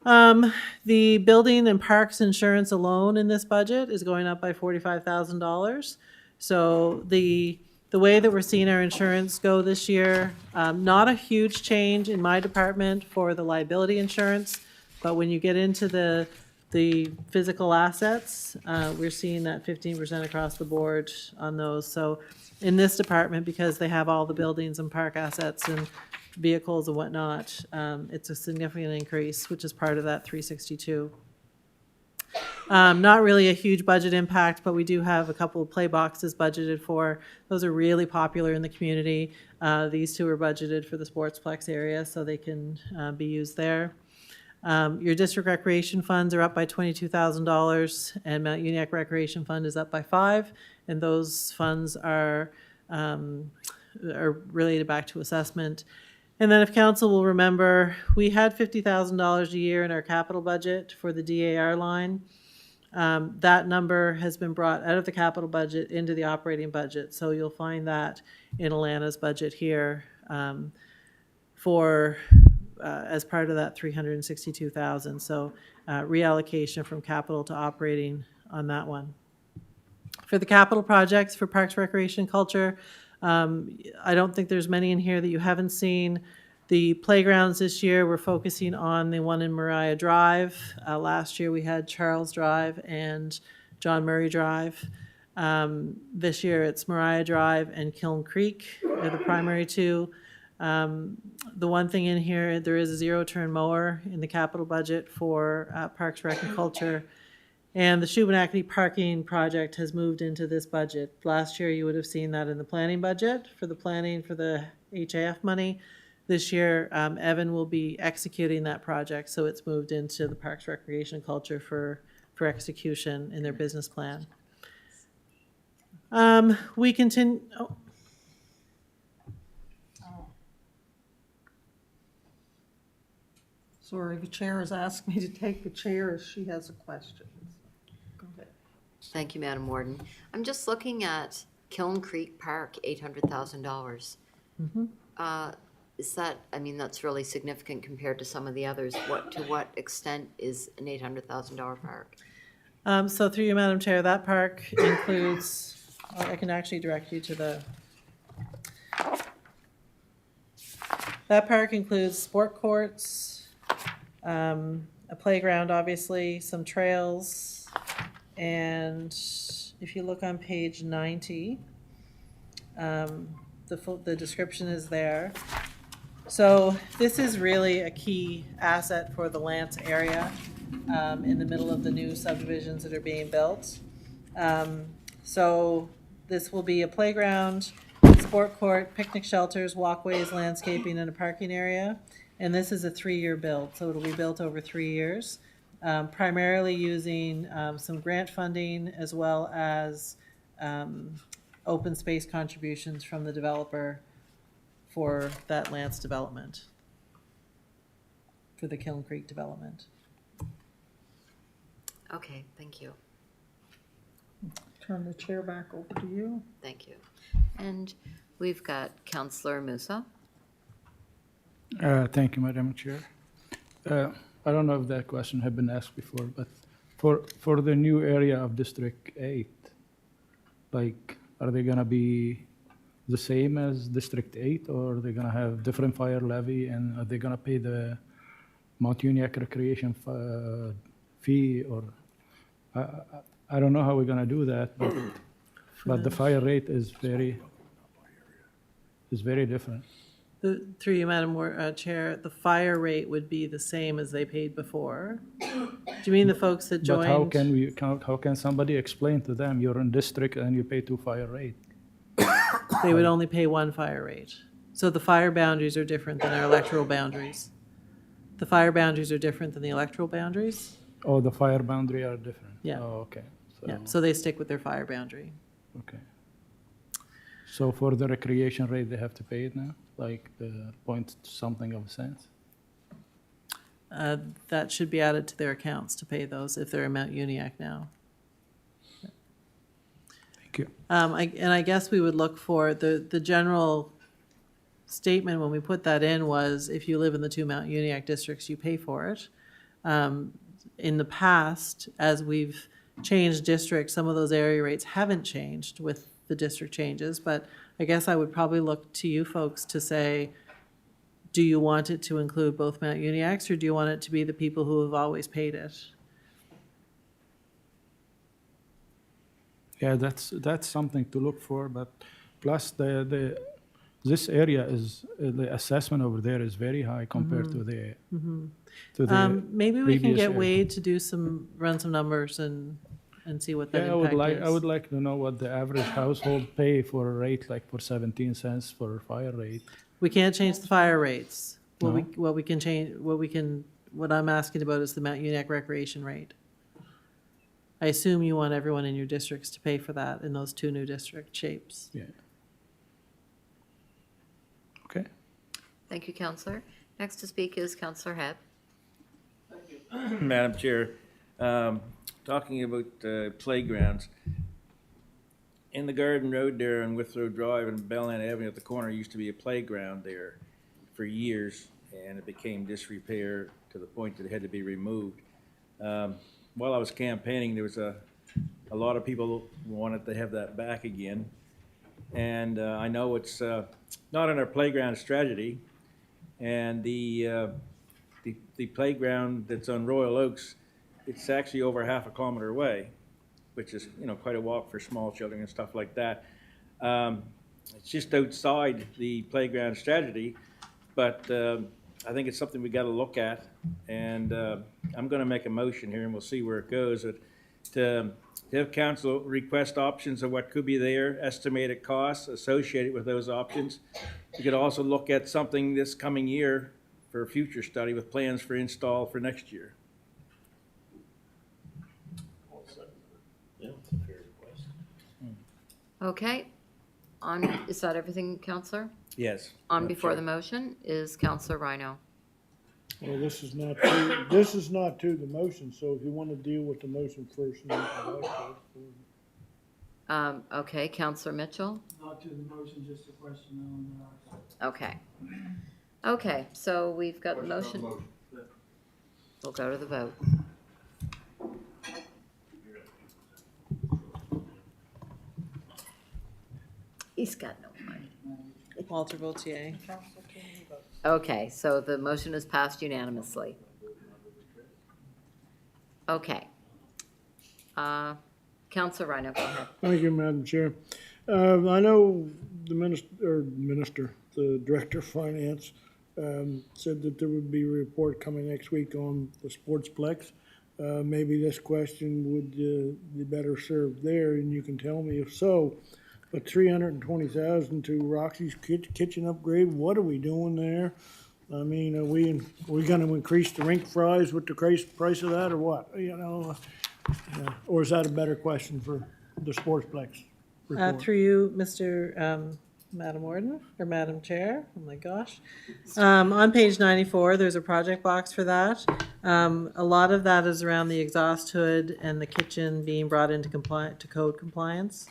The building and parks insurance alone in this budget is going up by $45,000. So the way that we're seeing our insurance go this year, not a huge change in my department for the liability insurance, but when you get into the physical assets, we're seeing that 15% across the board on those. So in this department, because they have all the buildings and park assets and vehicles and whatnot, it's a significant increase, which is part of that 362. Not really a huge budget impact, but we do have a couple of play boxes budgeted for. Those are really popular in the community. These two are budgeted for the Sportsplex area, so they can be used there. Your district recreation funds are up by $22,000, and Mount Uniac Recreation Fund is up by $5,000, and those funds are related back to assessment. And then if council will remember, we had $50,000 a year in our capital budget for the DAR line. That number has been brought out of the capital budget into the operating budget. So you'll find that in Alana's budget here as part of that $362,000. So reallocation from capital to operating on that one. For the capital projects for Parks, Recreation, Culture, I don't think there's many in here that you haven't seen. The playgrounds this year, we're focusing on the one in Mariah Drive. Last year we had Charles Drive and John Murray Drive. This year it's Mariah Drive and Kiln Creek are the primary two. The one thing in here, there is a zero-turn mower in the capital budget for Parks, Rec, and Culture. And the Shubenacadie parking project has moved into this budget. Last year, you would have seen that in the planning budget for the planning for the HAF money. This year, Evan will be executing that project, so it's moved into the Parks, Recreation, and Culture for execution in their business plan. We continue. Oh. Sorry, the chair has asked me to take the chair as she has a question. Go ahead. Thank you, Madam Warden. I'm just looking at Kiln Creek Park, $800,000. Is that, I mean, that's really significant compared to some of the others. To what extent is an $800,000 park? So through you, Madam Chair, that park includes, I can actually direct you to that park includes sport courts, a playground, obviously, some trails, and if you look on page 90, the description is there. So this is really a key asset for the Lance area in the middle of the new subdivisions that are being built. So this will be a playground, sport court, picnic shelters, walkways, landscaping, and a parking area. And this is a 3-year build, so it'll be built over 3 years, primarily using some grant funding as well as open space contributions from the developer for that Lance development, for the Kiln Creek development. Okay, thank you. Turn the chair back over to you. Thank you. And we've got Councillor Musa. Thank you, Madam Chair. I don't know if that question had been asked before, but for the new area of District 8, like, are they gonna be the same as District 8, or are they gonna have different fire levy, and are they gonna pay the Mount Uniac Recreation fee, or I don't know how we're gonna do that, but the fire rate is very different. Through you, Madam Chair, the fire rate would be the same as they paid before. Do you mean the folks that joined? But how can somebody explain to them, you're in district and you pay 2 fire rate? They would only pay 1 fire rate. So the fire boundaries are different than our electoral boundaries. The fire boundaries are different than the electoral boundaries. Oh, the fire boundary are different? Yeah. Oh, okay. Yeah, so they stick with their fire boundary. Okay. So for the recreation rate, they have to pay it now, like the point something of cents? That should be added to their accounts to pay those if they're in Mount Uniac now. Thank you. And I guess we would look for, the general statement when we put that in was, if you live in the 2 Mount Uniac districts, you pay for it. In the past, as we've changed districts, some of those area rates haven't changed with the district changes, but I guess I would probably look to you folks to say, do you want it to include both Mount Uniacs, or do you want it to be the people who have always paid it? Yeah, that's something to look for, but plus this area is, the assessment over there is very high compared to the, Maybe we can previous get area. Wade to do run some numbers and see what that Yeah, impact is. I would like to know what the average household pay for a rate, like for 17 cents for a fire rate. We can't change the fire rates. No? What I'm asking about is the Mount Uniac recreation rate. I assume you want everyone in your districts to pay for that in those two new district shapes. Yeah. Okay. Thank you, Counselor. Next to speak is Counselor Hebb. Madam Chair, talking about playgrounds, in the Garden Road there on Withrow Drive and Bellland Avenue at the corner used to be a playground there for years, and it became disrepair to the point that it had to be removed. While I was campaigning, there was a lot of people who wanted to have that back again, and I know it's not in our playground strategy, and the playground that's on Royal Oaks, it's actually over half a kilometer away, which is, quite a walk for small children and stuff like that. It's just outside the playground strategy, but I think it's something we got to look at, and I'm going to make a motion here, and we'll see where it goes. To have council request options of what could be there, estimated costs associated with those options. We could also look at something this coming year for a future study with plans for install for next year. Yeah, it's a fair request. Okay. Is that everything, Counselor? Yes. On Madam before Chair. the motion is Counselor Rhino. Well, this is not to the motion, so if you want to deal with the motion first. And then I'd like to- Okay, Counselor Mitchell? Not to the motion, just a question Okay. Okay, so we've got the motion. We'll go to the vote. He's got no money. Walter votes yea. Okay, so the motion is passed unanimously. Okay. Counselor Rhino, go ahead. Thank you, Madam Chair. I know the minister, the Director of Finance, said that there would be a report coming next week on the Sportsplex. Maybe this question would be better served there, and you can tell me if so. But $320,000 to Roxy's kitchen upgrade, what are we doing there? I mean, are we gonna increase the rink fries with the price of that, or what? Or is that a better question for the Sportsplex report? Through you, Madam Warden, or Madam Chair, oh my gosh. On page 94, there's a project box for that. A lot of that is around the exhaust hood and the kitchen being brought into code compliance.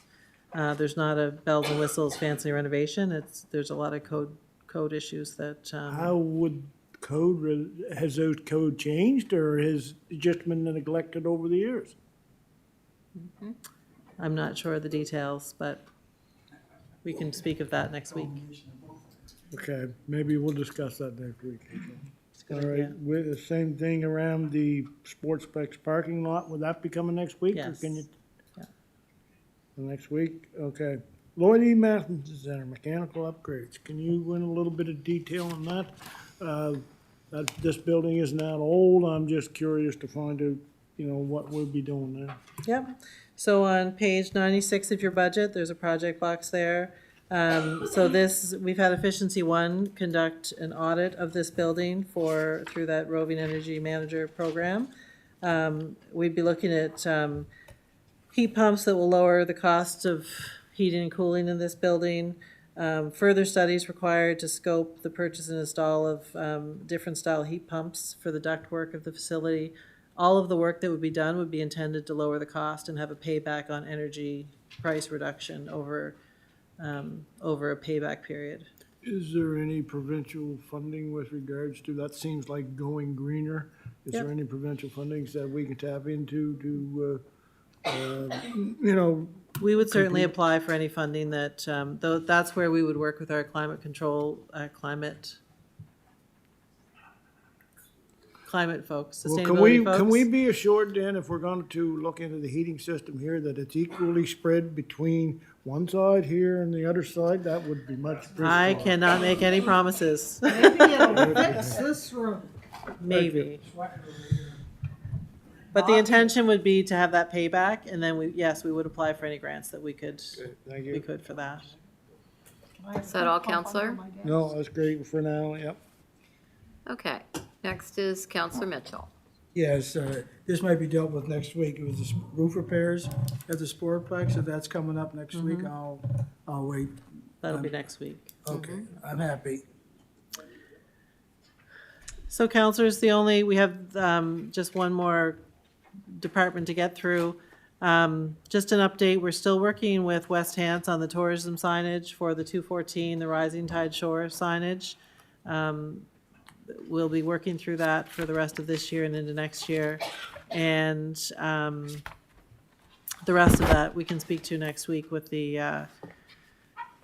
There's not a bells and whistles fancy renovation. There's a lot of code issues that. How would has those code changed, or has it just been neglected over the years? I'm not sure of the details, but we can speak of that next week. Okay, maybe we'll discuss that next week. a All good right, idea. with the same thing around the Sportsplex parking lot, would that be coming next week? Or Yes. can you? Yeah. Next week, okay. Lloyd E. Matheson Center, mechanical upgrades. Can you go in a little bit of detail on that? This building is not old. I'm just curious to find out, what we'll be doing there. Yep. So on page 96 of your budget, there's a project box there. We've had Efficiency One conduct an audit of this building through that Roving Energy Manager program. We'd be looking at heat pumps that will lower the cost of heating and cooling in this building. Further studies required to scope the purchase and install of different style heat pumps for the ductwork of the facility. All of the work that would be done would be intended to lower the cost and have a payback on energy price reduction over a payback period. Is there any provincial funding with regards to, that seems like going greener, Is Yep. there any provincial fundings that we can tap into to, you know, We would certainly Compete. apply for any funding that, though, that's where we would work with our climate control, climate folks, well, sustainability folks. can we be assured then, if we're going to look into the heating system here, that it's equally spread between one side here and the other side? That would be much I appreciated. cannot make any promises. Maybe it'll fix this room. Maybe. But the intention would be to have that payback, and then yes, we would apply for any grants that we could Thank you. for that. Is that all, Counselor? No, that's great for now, yep. Okay, next is Counselor Mitchell. Yes, this might be dealt with next week. It was the roof repairs at the Sportplex, so that's coming up next week. I'll wait. That'll be next week. Okay, I'm happy. So counselors, we have just one more department to get through. Just an update, we're still working with West Hants on the tourism signage for the 214, the Rising Tide Shore signage. We'll be working through that for the rest of this year and into next year. And the rest of that we can speak to next week with the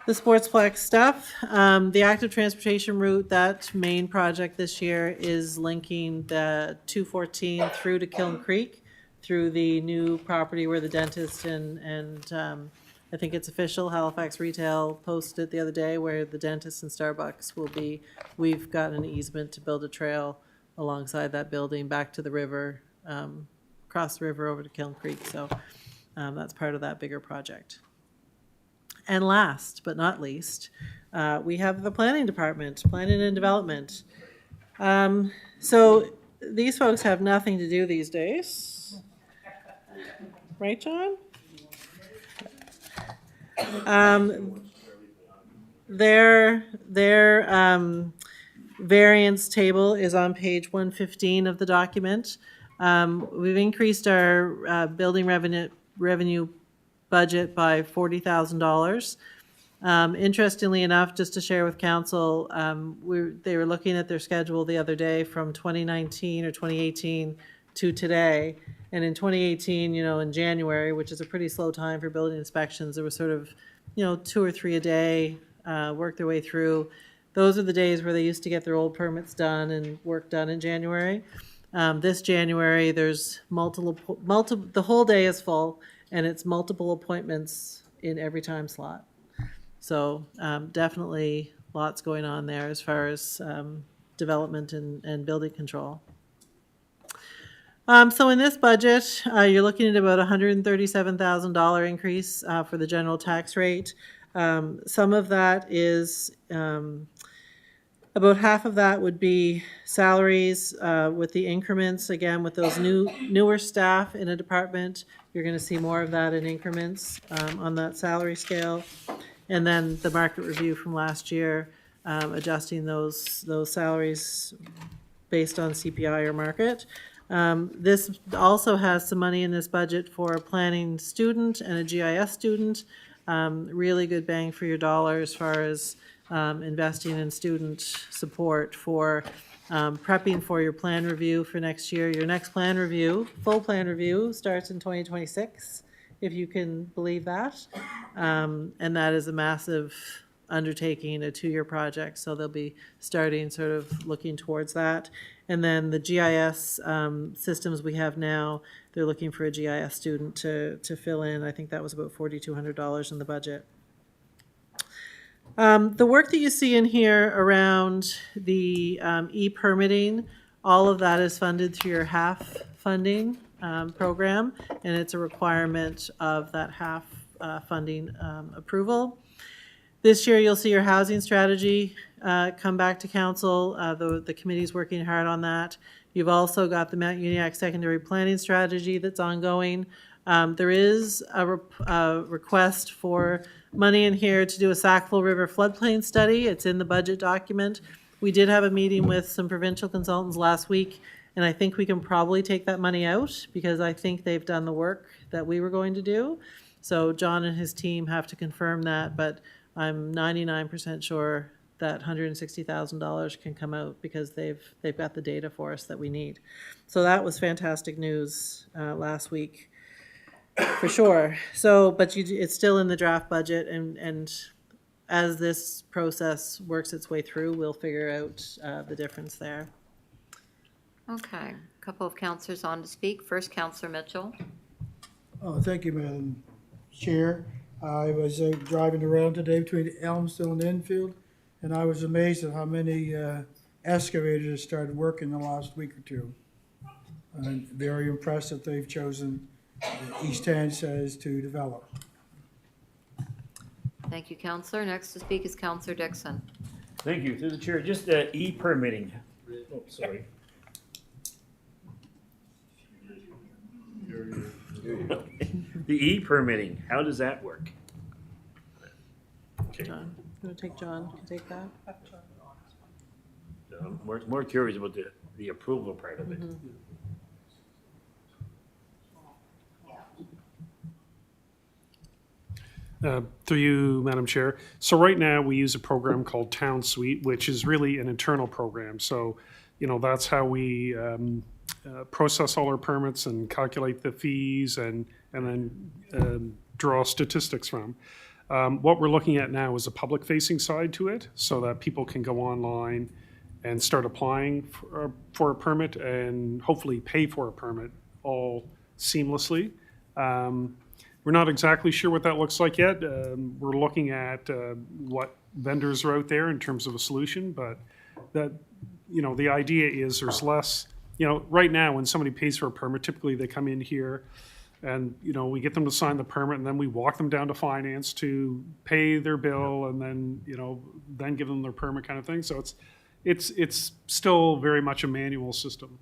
Sportsplex stuff. The active transportation route, that main project this year is linking the 214 through to Kiln Creek, through the new property where the dentist and I think it's official, Halifax Retail posted it the other day, where the dentist and Starbucks will be. We've got an easement to build a trail alongside that building back to the river, across the river over to Kiln Creek. So that's part of that bigger project. And last but not least, we have the planning department, planning and development. So these folks have nothing to do these days. Right, John? Their variance table is on page 115 of the document. We've increased our building revenue budget by $40,000. Interestingly enough, just to share with council, they were looking at their schedule the other day from 2019 or 2018 to today. And in 2018, in January, which is a pretty slow time for building inspections, there was sort of, 2 or 3 a day, work their way through. Those are the days where they used to get their old permits done and work done in January. This January, there's the whole day is full, and it's multiple appointments in every time slot. So definitely lots going on there as far as development and building control. So in this budget, you're looking at about $137,000 increase for the general tax rate. Some of that is, about half of that would be salaries with the increments. Again, with those newer staff in a department, you're going to see more of that in increments on that salary scale. And then the market review from last year, adjusting those salaries based on CPI or market. This also has some money in this budget for a planning student and a GIS student. Really good bang for your dollar as far as investing in student support for prepping for your plan review for next year. Your next plan review, full plan review, starts in 2026, if you can believe that. And that is a massive undertaking, a 2-year project, so they'll be starting sort of looking towards that. And then the GIS systems we have now, they're looking for a GIS student to fill in. I think that was about $4,200 in the budget. The work that you see in here around the e-permitting, all of that is funded through your HAF funding program, and it's a requirement of that HAF funding approval. This year, you'll see your housing strategy come back to council. The committee's working hard on that. You've also got the Mount Uniacke Secondary Planning Strategy that's ongoing. There is a request for money in here to do a Sackville River floodplain study. It's in the budget document. We did have a meeting with some provincial consultants last week, and I think we can probably take that money out because I think they've done the work that we were going to do. So John and his team have to confirm that, but I'm 99% sure that $160,000 can come out because they've got the data for us that we need. So that was fantastic news last week, for sure. So, but it's still in the draft budget, and as this process works its way through, we'll figure out the difference there. Okay, a couple of counselors on to speak. First, Counselor Mitchell. Thank you, Madam Chair. I was driving around today between Elmsville and Enfield, and I was amazed at how many excavators started working in the last week or two. I'm very impressed that they've chosen East Hansas to develop. Thank you, Counselor. Next to speak is Counselor Dixon. Thank you. Through the chair, just e-permitting. Oh, sorry. The e-permitting, how does that work? Okay. John, you want to take John? Can you take that? I'm more curious about the approval part of it. Through you, Madam Chair. So right now, we use a program called Town Suite, which is really an internal program. So, that's how we process all our permits and calculate the fees and then draw statistics from. What we're looking at now is a public-facing side to it, so that people can go online and start applying for a permit and hopefully pay for a permit all seamlessly. We're not exactly sure what that looks like yet. We're looking at what vendors are out there in terms of a solution, but that, the idea is there's less, right now when somebody pays for a permit, typically they come in here and, we get them to sign the permit and then we walk them down to finance to pay their bill and then, then give them their permit kind of thing. So it's still very much a manual system.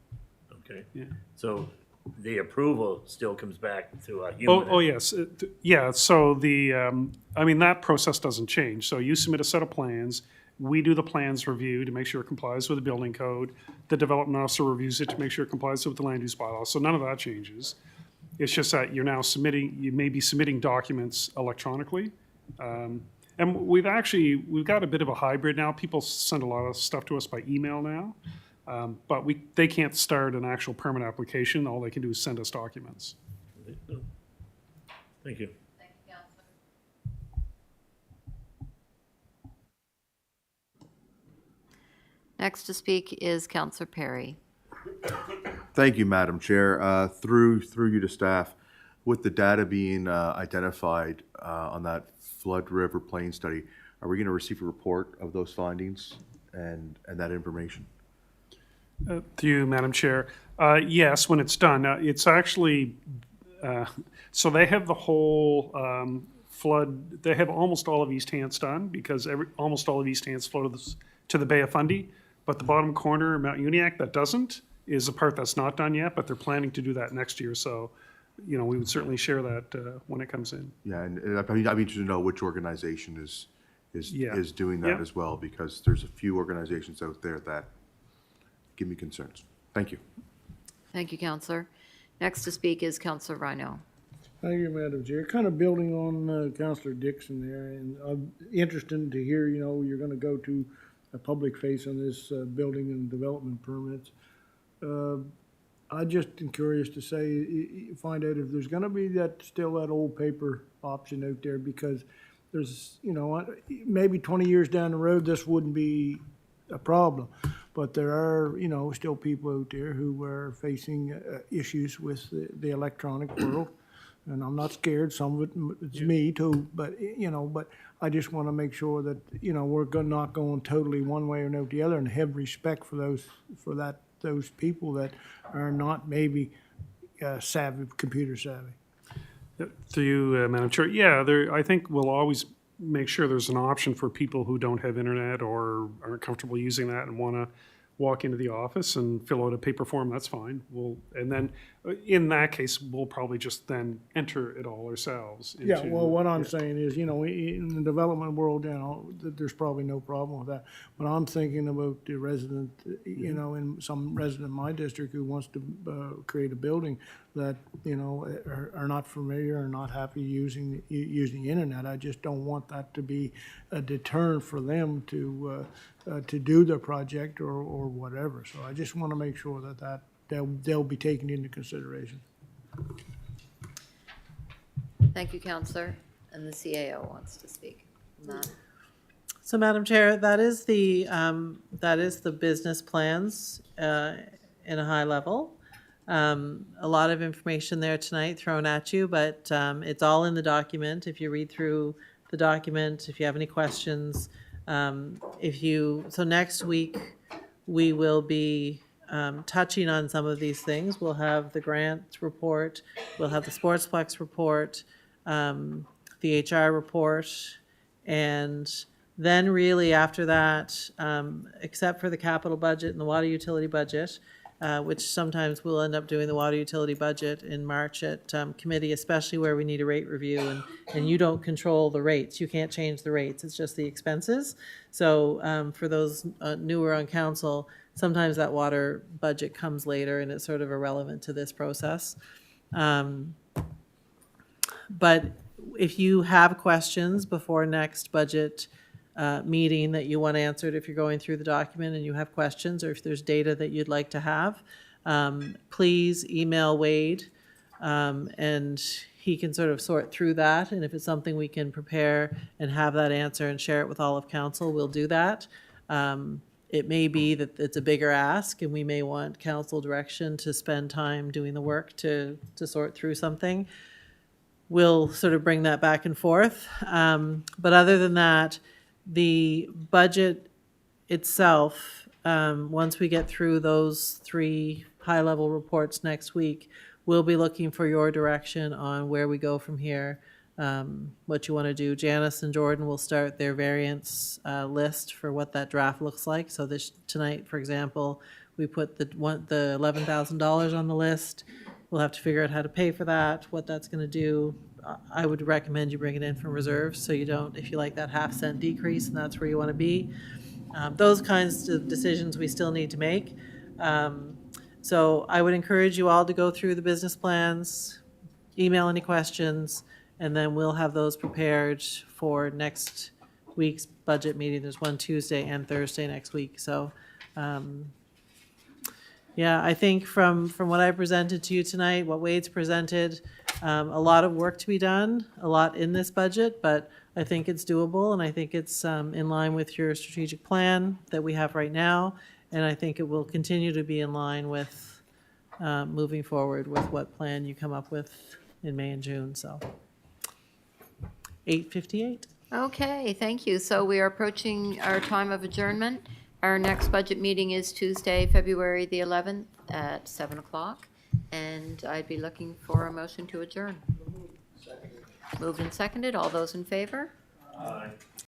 Okay. Yeah. So the approval still comes back to a human. Oh, yes. Yeah, so that process doesn't change. So you submit a set of plans, we do the plans review to make sure it complies with the building code. The development officer reviews it to make sure it complies with the land use bylaw. So none of that changes. It's just that you may be submitting documents electronically. And we've got a bit of a hybrid now. People send a lot of stuff to us by email now. But they can't start an actual permit application. All they can do is send us documents. Thank you. Thank you, Counselor. Next to speak is Counselor Perry. Thank you, Madam Chair. Through you to staff, with the data being identified on that flood river plain study, are we going to receive a report of those findings and that information? Through you, Madam Chair. Yes, when it's done. It's actually, so they have the whole flood, they have almost all of East Hants done because almost all of East Hants flow to the Bay of Fundy. But the bottom corner, Mount Uniacke, that doesn't, is the part that's not done yet, but they're planning to do that next year. So, we would certainly share that when it comes in. Yeah, and I'd be interested to know which organization is doing that Yeah. as well, because there's a few organizations out there that give me concerns. Thank you. Thank you, Counselor. Next to speak is Counselor Rhino. Thank you, Madam Chair. Kind of building on Councillor Dixon there, and I'm interested to hear, you're going to go to a public face on this building and development permits. I just am curious to find out if there's going to be still that old paper option out there, because there's, maybe 20 years down the road, this wouldn't be a problem. But there are, still people out there who are facing issues with the electronic world. And I'm not scared, some of it, it's me too, but, but I just want to make sure that, we're not going totally one way or not the other, and have respect for those people that are not maybe computer savvy. Through you, Madam Chair. Yeah, I think we'll always make sure there's an option for people who don't have internet or aren't comfortable using that and want to walk into the office and fill out a paper form. That's fine. And then in that case, we'll probably just then enter it all ourselves. Yeah, well, what I'm saying is, in the development world, there's probably no problem with that. But I'm thinking about the resident, and some resident in my district who wants to create a building. that, you know, are not familiar or not happy using the internet. I just don't want that to be a deterrent for them to do the project or whatever. So I just want to make sure that they'll be taken into consideration. Thank you, Counselor. And the CAO wants to speak. Matt? So, Madam Chair, that is the business plans in a high level. A lot of information there tonight thrown at you, but it's all in the document. If you read through the document, if you have any questions, so next week, we will be touching on some of these things. We'll have the grant report, we'll have the Sportsplex report, the HR report, and then really after that, except for the capital budget and the water utility budget, which sometimes we'll end up doing the water utility budget in March at committee, especially where we need a rate review, and you don't control the rates. You can't change the rates. It's just the expenses. So for those newer on council, sometimes that water budget comes later and it's sort of irrelevant to this process. But if you have questions before next budget meeting that you want answered, if you're going through the document and you have questions, or if there's data that you'd like to have, please email Wade, and he can sort of sort through that. And if it's something we can prepare and have that answer and share it with all of council, we'll do that. It may be that it's a bigger ask, and we may want council direction to spend time doing the work to sort through something. We'll sort of bring that back and forth. But other than that, the budget itself, once we get through those 3 high-level reports next week, we'll be looking for your direction on where we go from here, what you want to do. Janice and Jordan will start their variance list for what that draft looks like. So tonight, for example, we put the $11,000 on the list. We'll have to figure out how to pay for that, what that's going to do. I would recommend you bring it in from reserves, so you don't, if you like that half-cent decrease and that's where you want to be. Those kinds of decisions we still need to make. So I would encourage you all to go through the business plans, email any questions, and then we'll have those prepared for next week's budget meeting. There's one Tuesday and Thursday next week. So yeah, I think from what I presented to you tonight, what Wade's presented, a lot of work to be done, a lot in this budget, but I think it's doable, and I think it's in line with your strategic plan that we have right now, and I think it will continue to be in line with moving forward with what plan you come up with in May and June, so. 8:58. Okay, thank you. So we are approaching our time of adjournment. Our next budget meeting is Tuesday, February the 11th at 7 o'clock, and I'd be looking for a motion to adjourn. Moved and seconded. All those in favor? Aye.